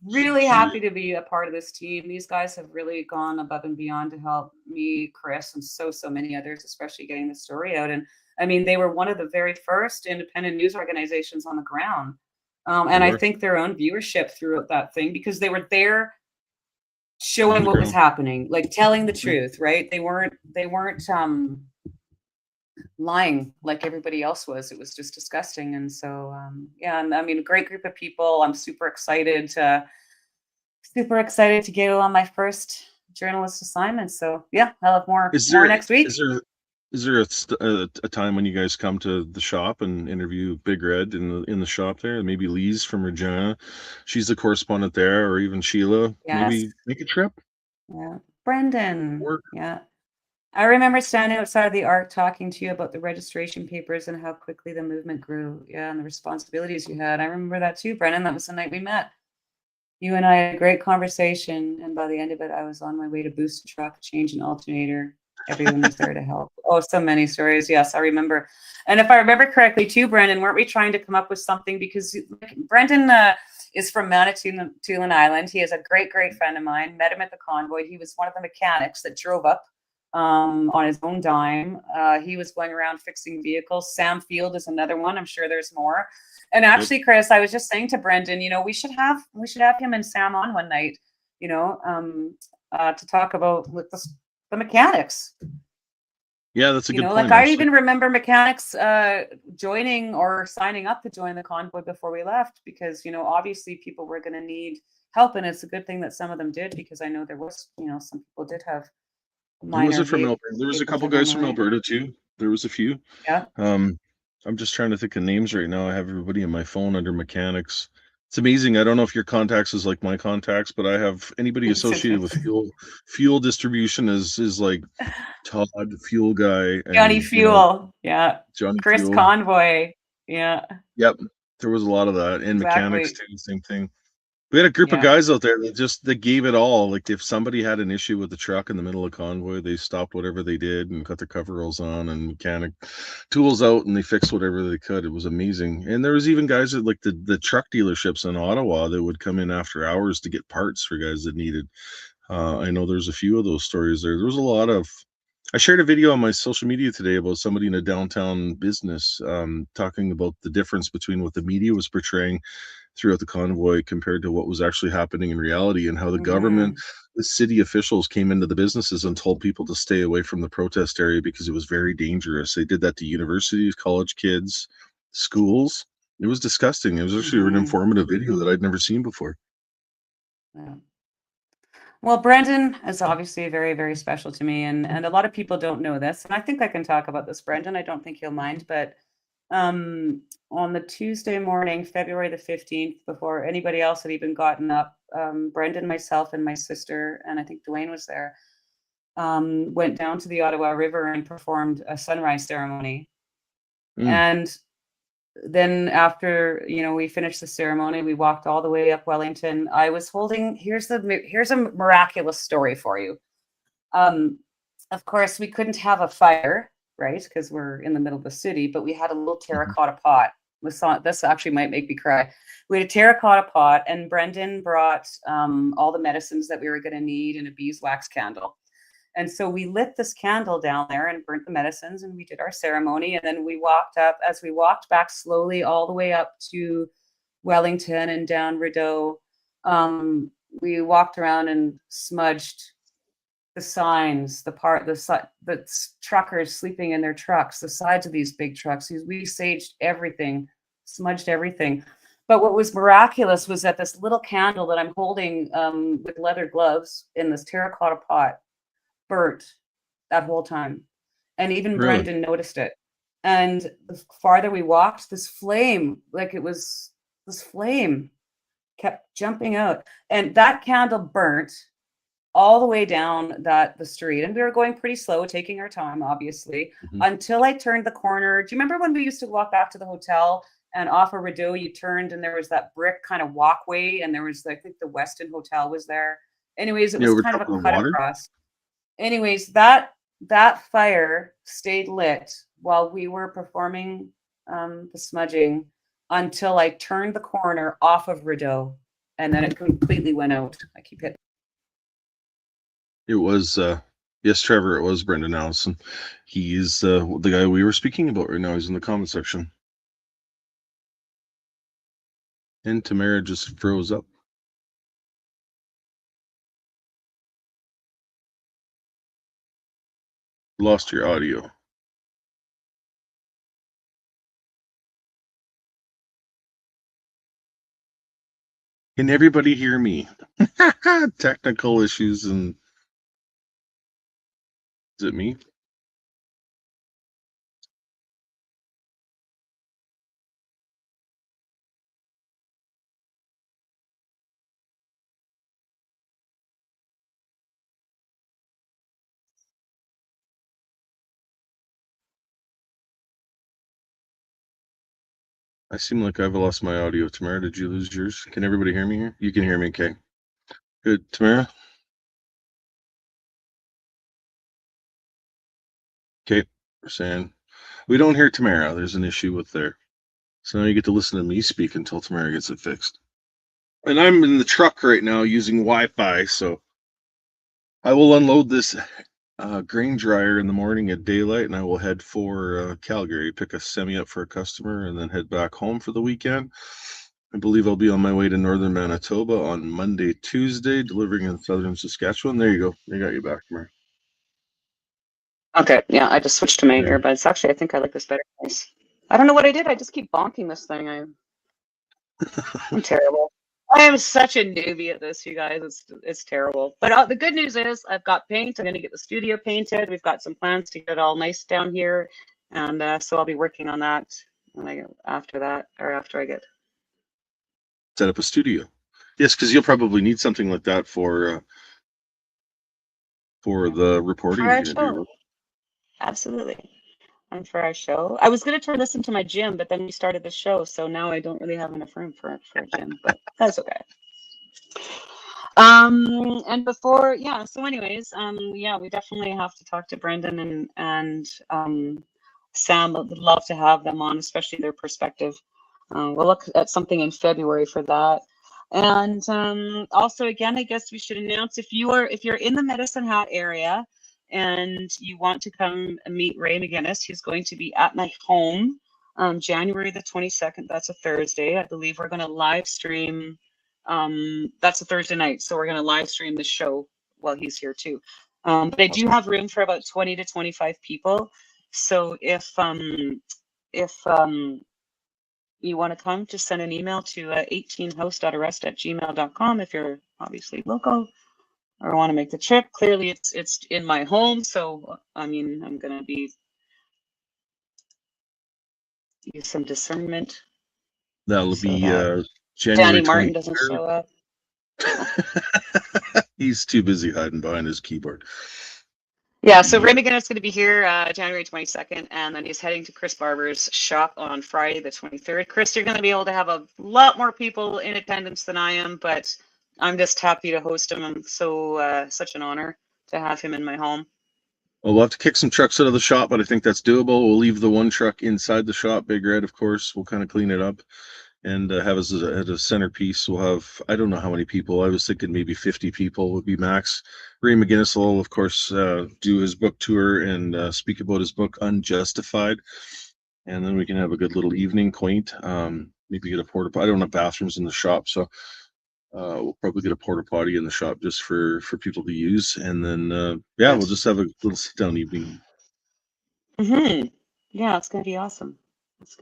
really
She
happy to be a part of this team. These guys have really gone above and beyond to help me, Chris, and so many others, especially getting the story out. And I mean, they were one of the very first independent news organizations on the ground.
they
And I
were
think their own viewership throughout that thing because they were there
on
showing
the
what was
ground.
happening, like telling the
Yeah.
truth, right? They weren't lying like everybody else was. It was just disgusting. And so yeah, and I mean, a great group of people. I'm super excited to go on my first journalist assignment. So yeah, I'll have
Is
more
there
next
is
week.
there is there a time when you guys come to the shop and interview Big Red in the shop there? Maybe Lee's from Regina, she's the correspondent there, or even Sheila.
Yes.
Maybe make a trip.
Yeah. Brendan.
Work.
Yeah. I remember standing outside of the Arc talking to you about the registration papers and how quickly the movement grew. Yeah, and the responsibilities you had. I remember that too, Brendan. That was the night we met. You and I had a great conversation, and by the end of it, I was on my way to boost a truck, change an alternator. Everyone was there to help. Oh, so many stories. Yes, I remember. And if I remember correctly, too, Brendan, weren't we trying to come up with something? Because Brendan is from Manitoulin Island. He is a great friend of mine. Met him at the Convoy. He was one of the mechanics that drove up on his own dime. He was going around fixing vehicles. Sam Field is another one. I'm sure there's more. And
Yep.
actually, Chris, I was just saying to Brendan, we should have him and Sam on one night, to talk about with the mechanics.
Yeah, that's a good
Like
point,
I
actually.
even remember mechanics joining or signing up to join the convoy before we left because obviously people were going to need help, and it's a good thing that some of them did because I know there was some people did have
Who was
minor
it from Alberta? There was a
vehicles
couple
that were in
guys
the
from
way.
Alberta too. There was a few.
Yeah.
Um, I'm just trying to think of names right now. I have everybody in my phone under mechanics. It's amazing. I don't know if your contacts is like my contacts, but I have anybody associated with fuel distribution is like Todd Fuel Guy
Johnny
and
Fuel. Yeah.
Johnny
Chris
Fuel.
Convoy. Yeah,
Yep. There was a lot of that. And mechanics
exactly.
too, same thing. We had a group of
Yeah.
guys out there that gave it all. Like if somebody had an issue with the truck in the middle of convoy, they stopped whatever they did and got their coveralls on and mechanic tools out and they fixed whatever they could. It was amazing. And there was even guys at like the truck dealerships in Ottawa that would come in after hours to get parts for guys that needed. I know there's a few of those stories there. There was a lot of. I shared a video on my social media today about somebody in a downtown business talking about the difference between what the media was portraying throughout the convoy compared to what was actually happening in reality, and how the government,
Mhm.
the city officials came into the businesses and told people to stay away from the protest area because it was very dangerous. They did that to universities, college kids, schools. It was disgusting. It was actually an
Mhm.
informative video that I'd never seen before.
Yeah. Well, Brendan is obviously very special to me, and a lot of people don't know this, and I think I can talk about this, Brendan. I don't think you'll mind, but on the Tuesday morning, February the 15th, before anybody else had even gotten up, Brendan, myself, and my sister, and I think Dwayne was there, went down to the Ottawa River and performed a sunrise ceremony.
Mm,
And then after we finished the ceremony, we walked all the way up Wellington. I was holding here's a miraculous story for you. Um, of course, we couldn't have a fire, right? Because we're in the middle of the city, but we had a little
mhm.
terracotta pot. This actually might make me cry. We had a terracotta pot, and Brendan brought all the medicines that we were going to need in a beeswax candle. And so we lit this candle down there and burnt the medicines, and we did our ceremony. And then we walked up, as we walked back slowly all the way up to Wellington and down Rideau, we walked around and smudged the signs, the truckers sleeping in their trucks, the sides of these big trucks. We saged everything, smudged everything. But what was miraculous was that this little candle that I'm holding with leather gloves in this terracotta pot burnt that whole time. And even
Really?
Brendan noticed it. And the farther we walked, this flame, like it was this flame kept jumping out. And that candle burnt all the way down the street. And we were going pretty slow, taking our time, obviously, until I turned the corner. Do you remember when we used to walk back to the hotel and off a Rideau, you turned and there was that brick kind of walkway and there was, I think the Westin Hotel was there. Anyways, it
Yeah,
was
over
kind of
top
a
of the
cut
water.
across. Anyways, that fire stayed lit while we were performing the smudging until I turned the corner off of Rideau, and then it completely went out. I keep hitting.
It was, yes, Trevor, it was Brendan Allison. He is the guy we were speaking about right now. He's in the comment section. And Tamara just froze up. Lost your audio. Can everybody hear me? Technical issues. And is it me? I seem like I've lost my audio. Tamara, did you lose yours? Can everybody hear me here? You can hear me, okay. Good. Tamara? Okay. We're saying we don't hear Tamara. There's an issue with there. So now you get to listen to me speak until Tamara gets it fixed. And I'm in the truck right now using Wi-Fi, so I will unload this grain dryer in the morning at daylight, and I will head for Calgary, pick a semi up for a customer, and then head back home for the weekend. I believe I'll be on my way to northern Manitoba on Monday, Tuesday, delivering in southern Saskatchewan. There you go. I got you back, Tamara.
Okay, yeah, I just switched to my
Yeah.
earbuds. Actually, I think I like this better. Nice. I don't know what I did. I just keep bonking this thing. I'm terrible. I am such a newbie at this, you guys. It's terrible. But the good news is I've got paint. I'm going to get the studio painted. We've got some plans to get it all nice down here, and so I'll be working on that after I get
Set up a studio. Yes, because you'll probably need something like that for the reporting
for
you're
our
going to do.
show. Absolutely. And for our show, I was going to turn this into my gym, but then we started the show, so now I don't really have enough room for a gym. But that's okay. And before, yeah, so anyways, yeah, we definitely have to talk to Brendan and Sam. Would love to have them on, especially their perspective. We'll look at something in February for that. And also, again, I guess we should announce if you're in the Medicine Hat area and you want to come and meet Ray McGinnis, he's going to be at my home January the 22nd. That's a Thursday. I believe we're going to live stream. That's a Thursday night, so we're going to live stream the show while he's here too. But I do have room for about 20 to 25 people. So if you want to come, just send an email to 18host.arrest@gmail.com if you're obviously local or want to make the trip. Clearly, it's in my home, so I mean, I'm going to use some discernment.
That'll
so
be
that
January
Danny Martin
23rd.
doesn't show up.
He's too busy hiding behind his keyboard.
Yeah, so Ray McGinnis is going to be here January 22nd, and then he's heading to Chris Barber's shop on Friday the 23rd. Chris, you're going to be able to have a lot more people in attendance than I am, but I'm just happy to host him. I'm so such an honor to have him in my home.
We'll have to kick some trucks out of the shop, but I think that's doable. We'll leave the one truck inside the shop, Big Red, of course. We'll kind of clean it up and have as a centerpiece. We'll have, I don't know how many people. I was thinking maybe 50 people would be max. Ray McGinnis will, of course, do his book tour and speak about his book, Unjustified. And then we can have a good little evening, quaint. Maybe get a porta potty. I don't have bathrooms in the shop, so we'll probably get a porta potty in the shop just for people to use. And then, yeah, we'll just have a little sit down evening.
Yeah, it's going to be awesome.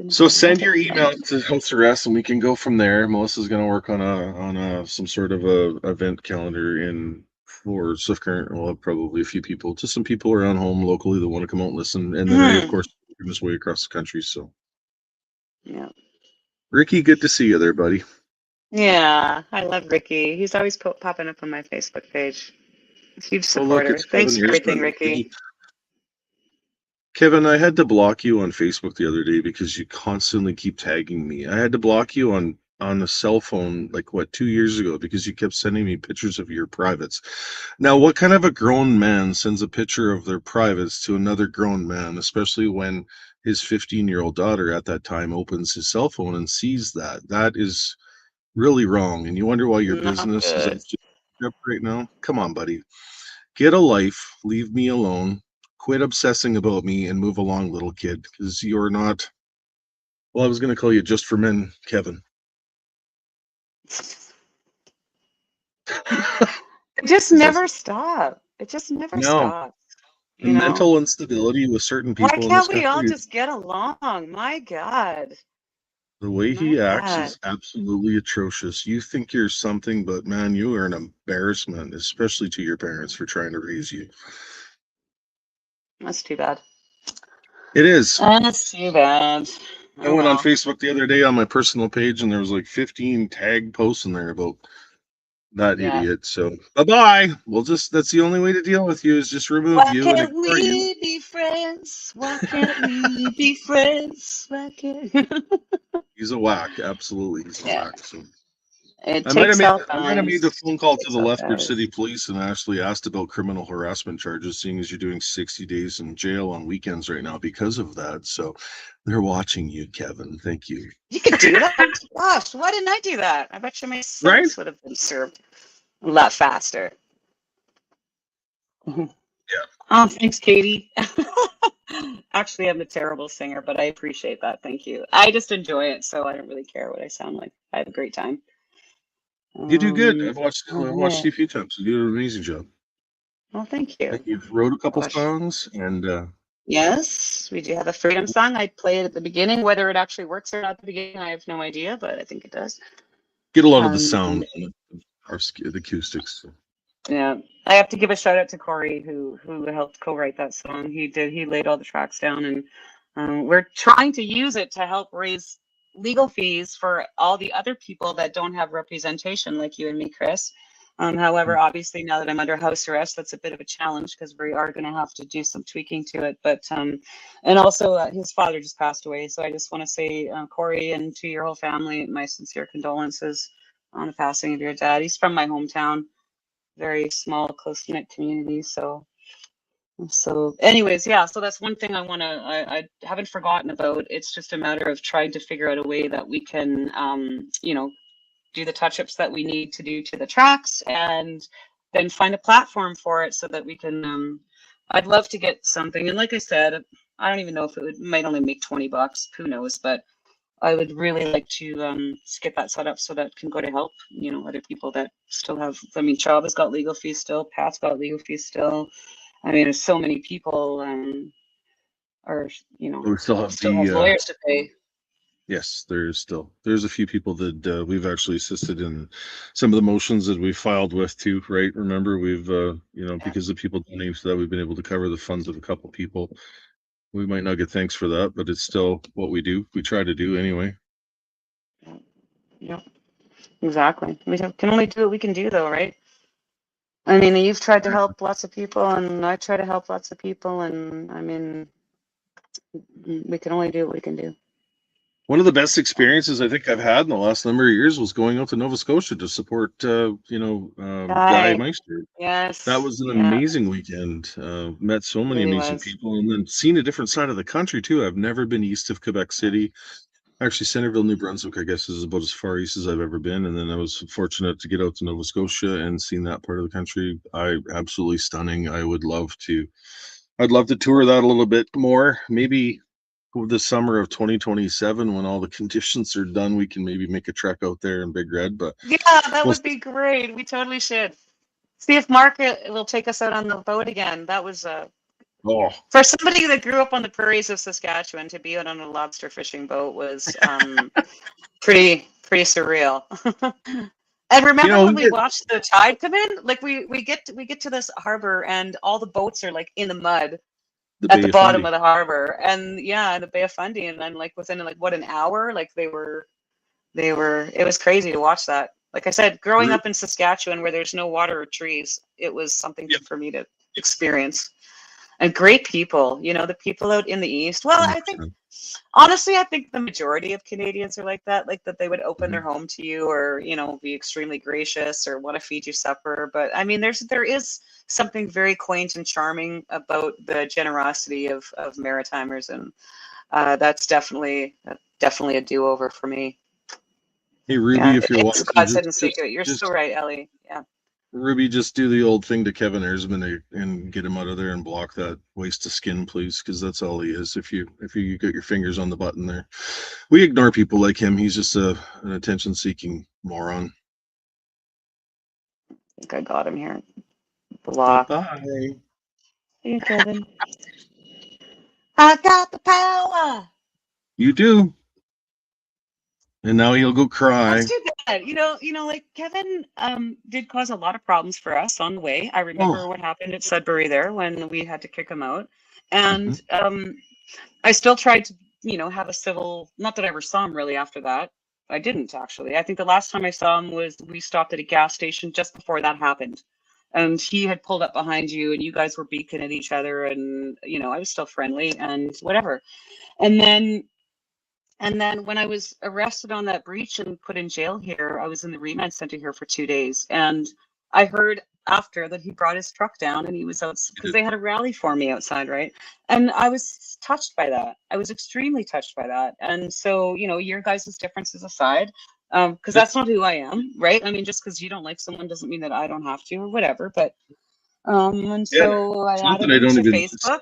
So send your email to Host Arrest and we can go from there. Melissa's going to work on some sort of a event calendar in for Swift Current. We'll have probably a few people, just some people around home locally that want to come out and listen. And then, of course, working his way across the country. So,
Yeah.
Ricky, good to see you there, buddy.
Yeah, I love Ricky. He's always popping up on my Facebook page. Huge
Oh, look,
supporter.
it's Kevin.
Thanks for
Here's
everything,
my
Ricky.
Kevin, I had to block you on Facebook the other day because you constantly keep tagging me. I had to block you on the cell phone like what 2 years ago because you kept sending me pictures of your privates. Now, what kind of a grown man sends a picture of their privates to another grown man, especially when his 15-year-old daughter at that time opens his cell phone and sees that? That is really wrong. And you wonder why your
Not
business is
good.
actually up right now? Come on, buddy. Get a life, leave me alone, quit obsessing about me, and move along, little kid, because you're not. Well, I was going to call you just for men, Kevin.
It just
Is that
never stops. It just never
no?
stops.
The
You know?
mental instability with certain
Why
people in this
can't we all
country,
just get along? My God.
the way
My
he acts
God.
is absolutely atrocious. You think you're something, but man, you are an embarrassment, especially to your parents for trying to raise you.
That's too bad.
It is.
That's too bad.
I
Oh
went on
well.
Facebook the other day on my personal page, and there was like 15 tag posts in there about that
Yeah.
idiot. So bye bye. We'll just that's the only way to deal with you is just remove
Why
you and
can't
ignore you.
we be friends? Why can't we be friends? Why can't
He's a whack. Absolutely, he's a
Yeah.
whack. So
It
I might have
takes
made
out
I might have made the
guys.
phone call to
Takes
the
out
Lethbridge
guys.
City Police and actually asked about criminal harassment charges, seeing as you're doing 60 days in jail on weekends right now because of that. So they're watching you, Kevin. Thank you.
You could do that? Gosh, why didn't I do that? I bet you my
Right?
sentence would have been served a lot faster. Oh,
Yeah.
thanks, Katie. Actually, I'm a terrible singer, but I appreciate that. Thank you. I just enjoy it, so I don't really care what I sound like. I have a great time.
You do good. I've watched
Okay.
you a few times. You do an amazing job.
Well, thank
I
you.
think you've wrote a couple
Gosh.
songs and
Yes, we do have a freedom song. I play it at the beginning. Whether it actually works or not at the beginning, I have no idea, but I think it does.
get a lot of the
Um,
sound on the acoustics. So.
yeah, I have to give a shout out to Corey who helped co-write that song. He laid all the tracks down, and we're trying to use it to help raise legal fees for all the other people that don't have representation, like you and me, Chris. However, obviously, now that I'm under house arrest, that's a bit of a challenge because we are going to have to do some tweaking to it. But and also, his father just passed away, so I just want to say, Corey, and to your whole family, my sincere condolences on the passing of your dad. He's from my hometown, very small, close-knit community. So anyways, yeah, so that's one thing I haven't forgotten about. It's just a matter of trying to figure out a way that we can, do the touch-ups that we need to do to the tracks and then find a platform for it so that we can, I'd love to get something. And like I said, I don't even know if might only make $20, who knows, but I would really like to get that set up so that can go to help, other people that still have, I mean, Chava's got legal fees still, Pat's got legal fees still. I mean, there's so many people, or
We still have
still have
the
lawyers to pay.
yes, there's a few people that we've actually assisted in some of the motions that we filed with too, right? Remember, we've because the people donated to that, we've been able to cover the funds of a couple people. We might not get thanks for that, but it's still what we do. We try to do anyway.
Yeah, exactly. We can only do what we can do, though, right? I mean, you've tried to help lots of people, and I try to help lots of people, and I mean, we can only do what we can do.
One of the best experiences I think I've had in the last number of years was going out to Nova Scotia to support, Guy
Guy,
Meister. That
yes,
was an
yeah,
amazing weekend. Met so many
really
amazing
was.
people, and then seen a different side of the country too. I've never been east of Quebec City. Actually, Centerville, New Brunswick, I guess, is about as far east as I've ever been. And then I was fortunate to get out to Nova Scotia and seen that part of the country. Absolutely stunning. I'd love to tour that a little bit more. Maybe over the summer of 2027, when all the conditions are done, we can maybe make a trek out there in Big Red. But
Yeah, that
we'll
would be great. We totally should. See if Mark will take us out on the boat again. That was
oh,
for somebody that grew up on the prairies of Saskatchewan to be out on a lobster fishing boat was pretty surreal. And remember when
we
we
get
watched the tide come in? Like we get to this harbor and all the boats are like in the mud, at the
Bay of
bottom
Fundy.
of the harbor, and yeah, the Bay of Fundy, and then like within like what, an hour, like they were, it was crazy to watch that. Like I said, growing
Ru-
up in Saskatchewan where there's no water or trees, it was something
Yep.
for me to experience. And great people, the people out in the east. Well, I think
100%.
honestly, I think the majority of Canadians are like that, like that they would open their
Mhm.
home to you, or be extremely gracious, or want to feed you supper. But I mean, there is something very quaint and charming about the generosity of Maritimers, and that's definitely a do-over for me.
Hey Ruby,
Yeah,
if you're
it's
watching,
God's hidden secret. You're so
just
right, Ellie. Yeah.
Ruby, just do the old thing to Kevin Erzman and get him out of there and block that waste of skin, please, because that's all he is. If you get your fingers on the button there, we ignore people like him. He's just an attention-seeking moron.
I think I got him here.
Bye
Block.
bye.
Hey, Kevin. I got the power.
You do, and now he'll go cry.
That's too bad. Like Kevin did cause a lot of problems for us on the way. I
Oh,
remember what happened at Sudbury there when we had to kick him out.
mhm.
And I still tried to, have a civil, not that I ever saw him really after that. I didn't actually. I think the last time I saw him was we stopped at a gas station just before that happened. And he had pulled up behind you and you guys were beaking at each other, and I was still friendly and whatever. And then when I was arrested on that breach and put in jail here, I was in the remand center here for 2 days. And I heard after that he brought his truck down and he was out because they had a rally for me outside, right? And I was touched by that. I was extremely touched by that. And so, your guys' differences aside, because that's not who I am, right? I mean, just because you don't like someone doesn't mean that I don't have to or whatever. But and
Yeah,
so I
it's not
added
that I
him
don't
to
even.
Facebook,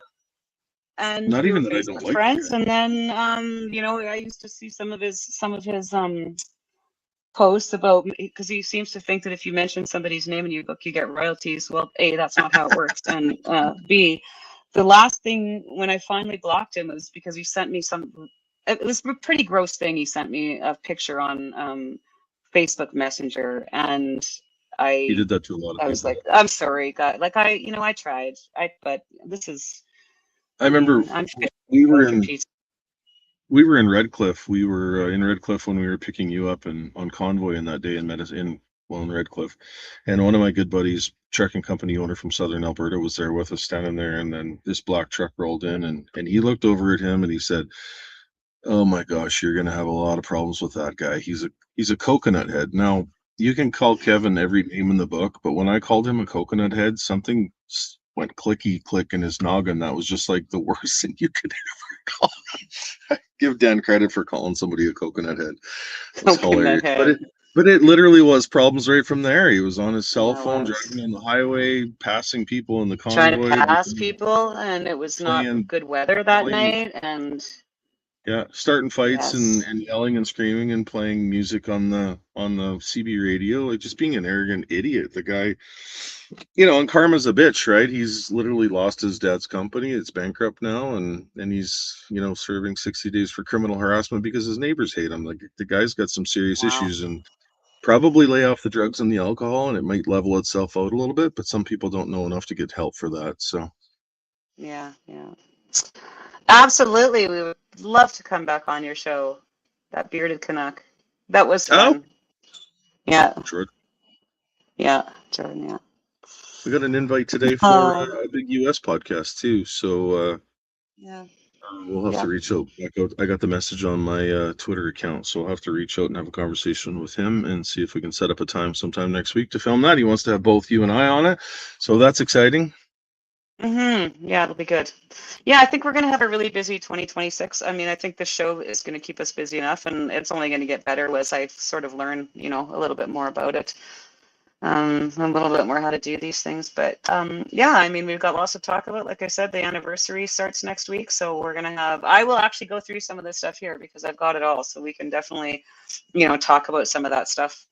and
Not
we were
even that I don't
Facebook
like the
friends.
guy.
And then I used to see some of his posts about, because he seems to think that if you mention somebody's name in your book, you get royalties. Well, A, that's not how it works, and B, the last thing when I finally blocked him was because he sent me it was a pretty gross thing. He sent me a picture on Facebook Messenger, and
He
I
did that to a lot of
I was
people.
like, I'm sorry, God. Like I tried. But this is,
I remember
I'm
we were
like a
in
piece.
we were in Redcliffe. We were in Redcliffe when we were picking you up and on Convoy in that day in in Redcliffe. And one of my good buddies, trucking company owner from Southern Alberta, was there with us standing there. And then this black truck rolled in, and he looked over at him and he said, "Oh my gosh, you're gonna have a lot of problems with that guy. He's a coconut head." Now you can call Kevin every name in the book, but when I called him a coconut head, something went clicky click in his noggin. That was just like the worst thing you could ever call. Give Dan credit for calling somebody a coconut head. It was
Coconut
hilarious.
head.
But it literally was problems right from there. He was on his cell
Yeah, it
phone,
was.
driving on the highway, passing people in the
Trying to
convoy,
pass people, and it was not
playing
good weather that
playing
night. And
yeah, starting fights
yes,
and yelling and screaming and playing music on the CB radio, like just being an arrogant idiot. The guy, and karma's a bitch, right? He's literally lost his dad's company. It's bankrupt now, and he's, serving 60 days for criminal harassment because his neighbors hate him. Like the guy's got some serious
wow,
issues, and probably lay off the drugs and the alcohol, and it might level itself out a little bit, but some people don't know enough to get help for that. So
yeah, absolutely. We would love to come back on your show. That bearded Canuck. That was
oh,
fun. Yeah,
sure.
Jordan. Yeah.
We got an invite today for
Oh,
a big US podcast too, so
yeah,
we'll have
yeah.
to reach out. I got the message on my Twitter account, so I'll have to reach out and have a conversation with him and see if we can set up a time sometime next week to film that. He wants to have both you and I on it, so that's exciting.
Yeah, it'll be good. Yeah, I think we're going to have a really busy 2026. I mean, I think the show is going to keep us busy enough, and it's only going to get better as I sort of learn, a little bit more about it. A little bit more how to do these things. But yeah, I mean, we've got lots to talk about. Like I said, the anniversary starts next week, so we're going to I will actually go through some of this stuff here because I've got it all, so we can definitely, talk about some of that stuff.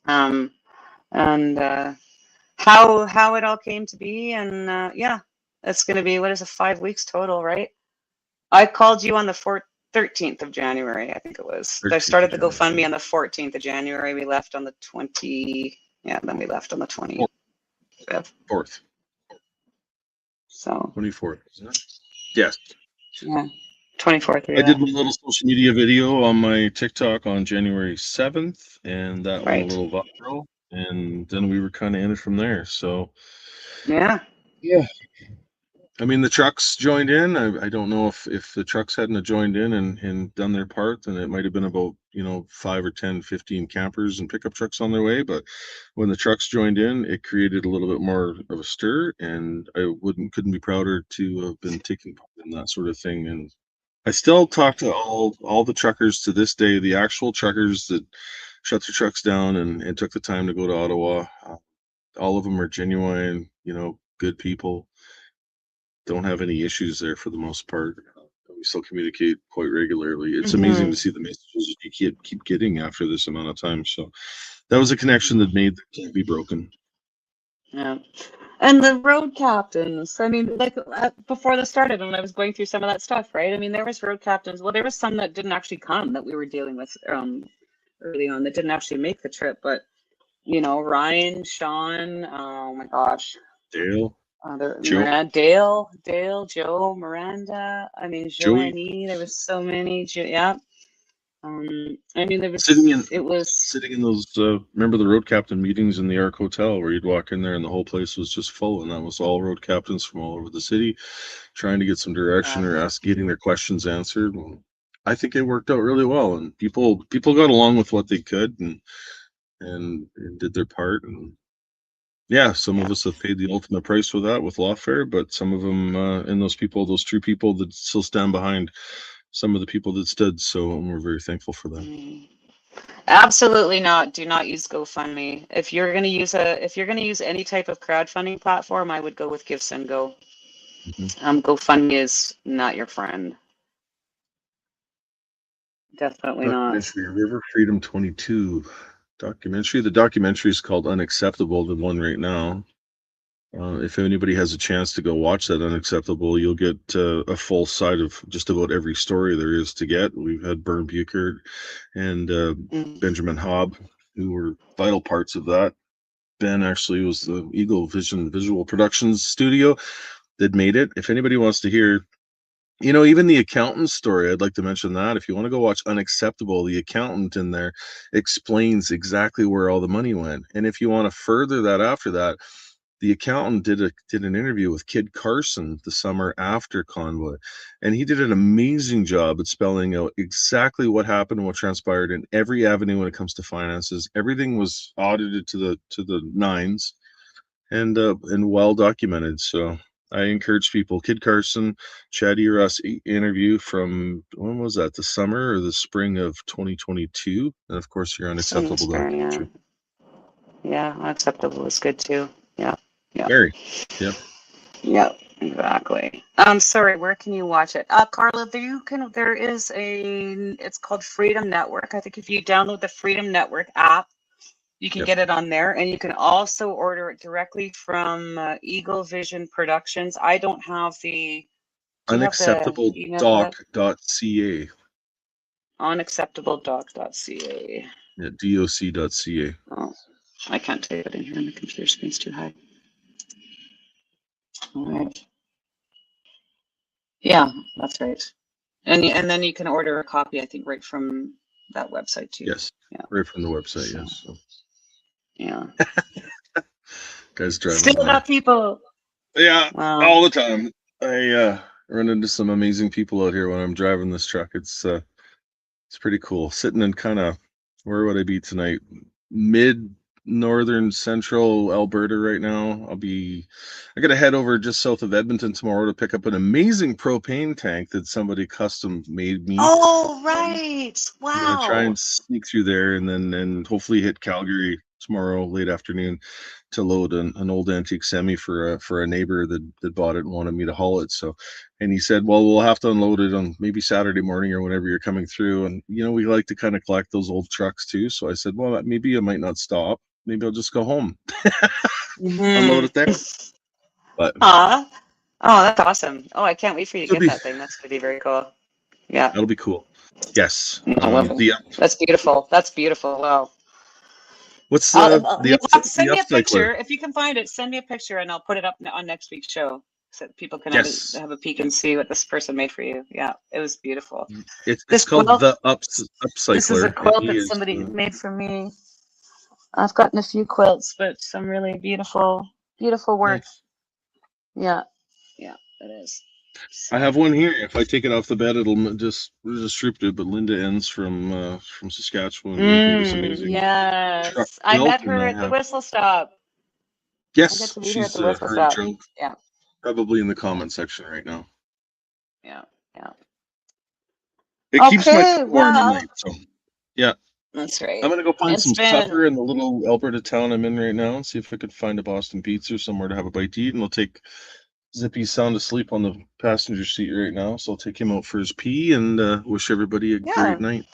And how it all came to be. And yeah, it's going to be, what is it, 5 weeks total, right? I called you on the 13th of January, I think it was. I
13th
started
of
the
January.
GoFundMe on the 14th of January. We left on the 20, yeah, then we left on the 25th.
4th.
So
24th, isn't it? Yes.
Yeah. 24th.
I
Yeah.
did a little social media video on my TikTok on January 7th, and that went a
Right.
little viral. And then we were kind of in it from there. So,
Yeah.
yeah. I mean, the trucks joined in. I don't know if the trucks hadn't have joined in and done their part, then it might have been about, 5 or 10, 15 campers and pickup trucks on their way. But when the trucks joined in, it created a little bit more of a stir, and I couldn't be prouder to have been taking part in that sort of thing. And I still talk to all the truckers to this day, the actual truckers that shut their trucks down and took the time to go to Ottawa. All of them are genuine, good people. Don't have any issues there for the most part. We still communicate quite regularly. It's amazing
Hmm.
to see the messages you keep getting after this amount of time. So that was a connection that can't be broken.
Yeah. And the road captains, I mean, like before this started, when I was going through some of that stuff, right? I mean, there was road captains. Well, there was some that didn't actually come that we were dealing with early on that didn't actually make the trip. But Ryan, Sean, oh my gosh,
Dale, Joe,
Dale, Joe, Miranda. I mean,
Joey,
Joanne. There was so many. Yeah. I mean,
sitting in
it was.
sitting in those. Remember the road captain meetings in the Arc Hotel where you'd walk in there and the whole place was just full, and that was all road captains from all over the city, trying to get some direction or getting their questions answered. And I think it worked out really well, and people got along with what they could and did their part. And yeah, some of us have paid the ultimate price for that with lawfare, but some of them, and those true people that still stand behind some of the people that stood. So we're very thankful for that.
Absolutely not. Do not use GoFundMe. If you're going to use any type of crowdfunding platform, I would go with GiveSendGo. GoFundMe is not your friend. Definitely not.
Documentary, River Freedom 22 documentary. The documentary is called Unacceptable, the one right now. If anybody has a chance to go watch that Unacceptable, you'll get a full side of just about every story there is to get. We've had Bern Buchert and Benjamin Hobb, who were vital parts of that. Ben actually was the Eagle Vision Visual Productions studio that made it. If anybody wants to hear, even the accountant's story, I'd like to mention that. If you want to go watch Unacceptable, the accountant in there explains exactly where all the money went. And if you want to further that after that, the accountant did an interview with Kid Carson the summer after Convoy, and he did an amazing job at spelling out exactly what happened and what transpired in every avenue when it comes to finances. Everything was audited to the nines and well documented. So I encourage people. Kid Carson, Chad Russ interview from, when was that? The summer or the spring of 2022, and of course your Unacceptable documentary.
Yeah, Unacceptable is good too. Yeah.
Very. Yeah.
Yep, exactly. Sorry, where can you watch it? Carla, it's called Freedom Network. I think if you download the Freedom Network app, you can get it on there, and you can also order it directly from Eagle Vision Productions. I don't have the
Unacceptabledoc.ca.
Unacceptabledoc.ca.
Yeah, doc.ca.
Oh, I can't type it in here, and the computer screen's too high. All right. Yeah, that's right. And then you can order a copy, I think, right from that website too.
Yes.
Yeah.
Right from the website.
So,
yes. So.
Yeah.
Guys driving
Still
by.
got people.
Yeah,
Wow.
all the time. I run into some amazing people out here when I'm driving this truck. It's pretty cool. Sitting in kind of, where would I be tonight? Mid northern central Alberta right now. I gotta head over just south of Edmonton tomorrow to pick up an amazing propane tank that somebody custom made me.
Oh, right. Wow.
I'm gonna try and sneak through there and hopefully hit Calgary tomorrow late afternoon to load an old antique semi for a neighbor that bought it and wanted me to haul it. So, and he said, well, we'll have to unload it on maybe Saturday morning or whenever you're coming through. And we like to kind of collect those old trucks too. So I said, well, maybe I might not stop. Maybe I'll just go home. Unload it there. But
oh, that's awesome. Oh, I can't wait for you to get that thing. That's gonna be very cool. Yeah.
That'll be cool. Yes.
That's beautiful. That's beautiful. Wow.
What's
send me a
upcycler?
picture if you can find it. Send me a picture and I'll put it up on next week's show. so people can
Yes.
have a peek and see what this person made for you. Yeah, it was beautiful.
It's
This
called
quilt,
the
this is a
Upcycler, and
quilt
he
that
is
somebody made for me. I've gotten a few quilts, but some really beautiful, beautiful work.
nice.
Yeah, yeah, it is.
I
So,
have one here. If I take it off the bed, it'll just stripped it. But Linda Enns from Saskatchewan made me this amazing truck
yes, I
quilt,
met
and
her
I
at the
have
whistle stop. I get
yes,
to meet her at
she's
the whistle
her and
stop.
Joe
Yeah,
probably in the
yeah,
comment section right now.
yeah, yeah.
It keeps my
Okay,
food warm at
well,
night. So yeah,
that's
I'm
right.
gonna go find
It's
some
been
supper in the little Alberta town I'm in right now, and see if I could find a Boston Pizza or somewhere to have a bite to eat. And we'll take Zippy sound asleep on the passenger seat right now, so I'll take him out for his pee and wish everybody a
yeah.
great night.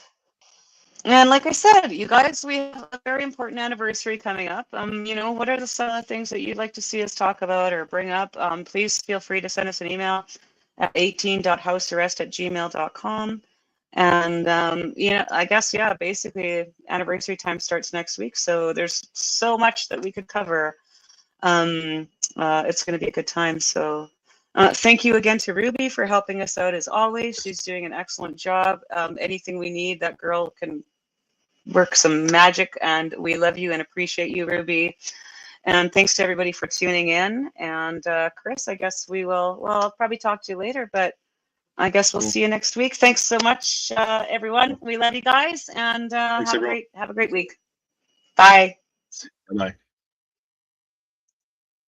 And like I said, you guys, we have a very important anniversary coming up. What are some of the things that you'd like to see us talk about or bring up? Please feel free to send us an email at 18.housearrest@gmail.com. And I guess basically anniversary time starts next week, so there's so much that we could cover. It's going to be a good time. So thank you again to Ruby for helping us out as always. She's doing an excellent job. Anything we need, that girl can work some magic, and we love you and appreciate you, Ruby. And thanks to everybody for tuning in. And Chris, I guess I'll probably talk to you later, but I guess we'll
Cool.
see you next week. Thanks so much, everyone. We love you guys, and
Thanks, everyone.
have a great week. Bye.
Bye.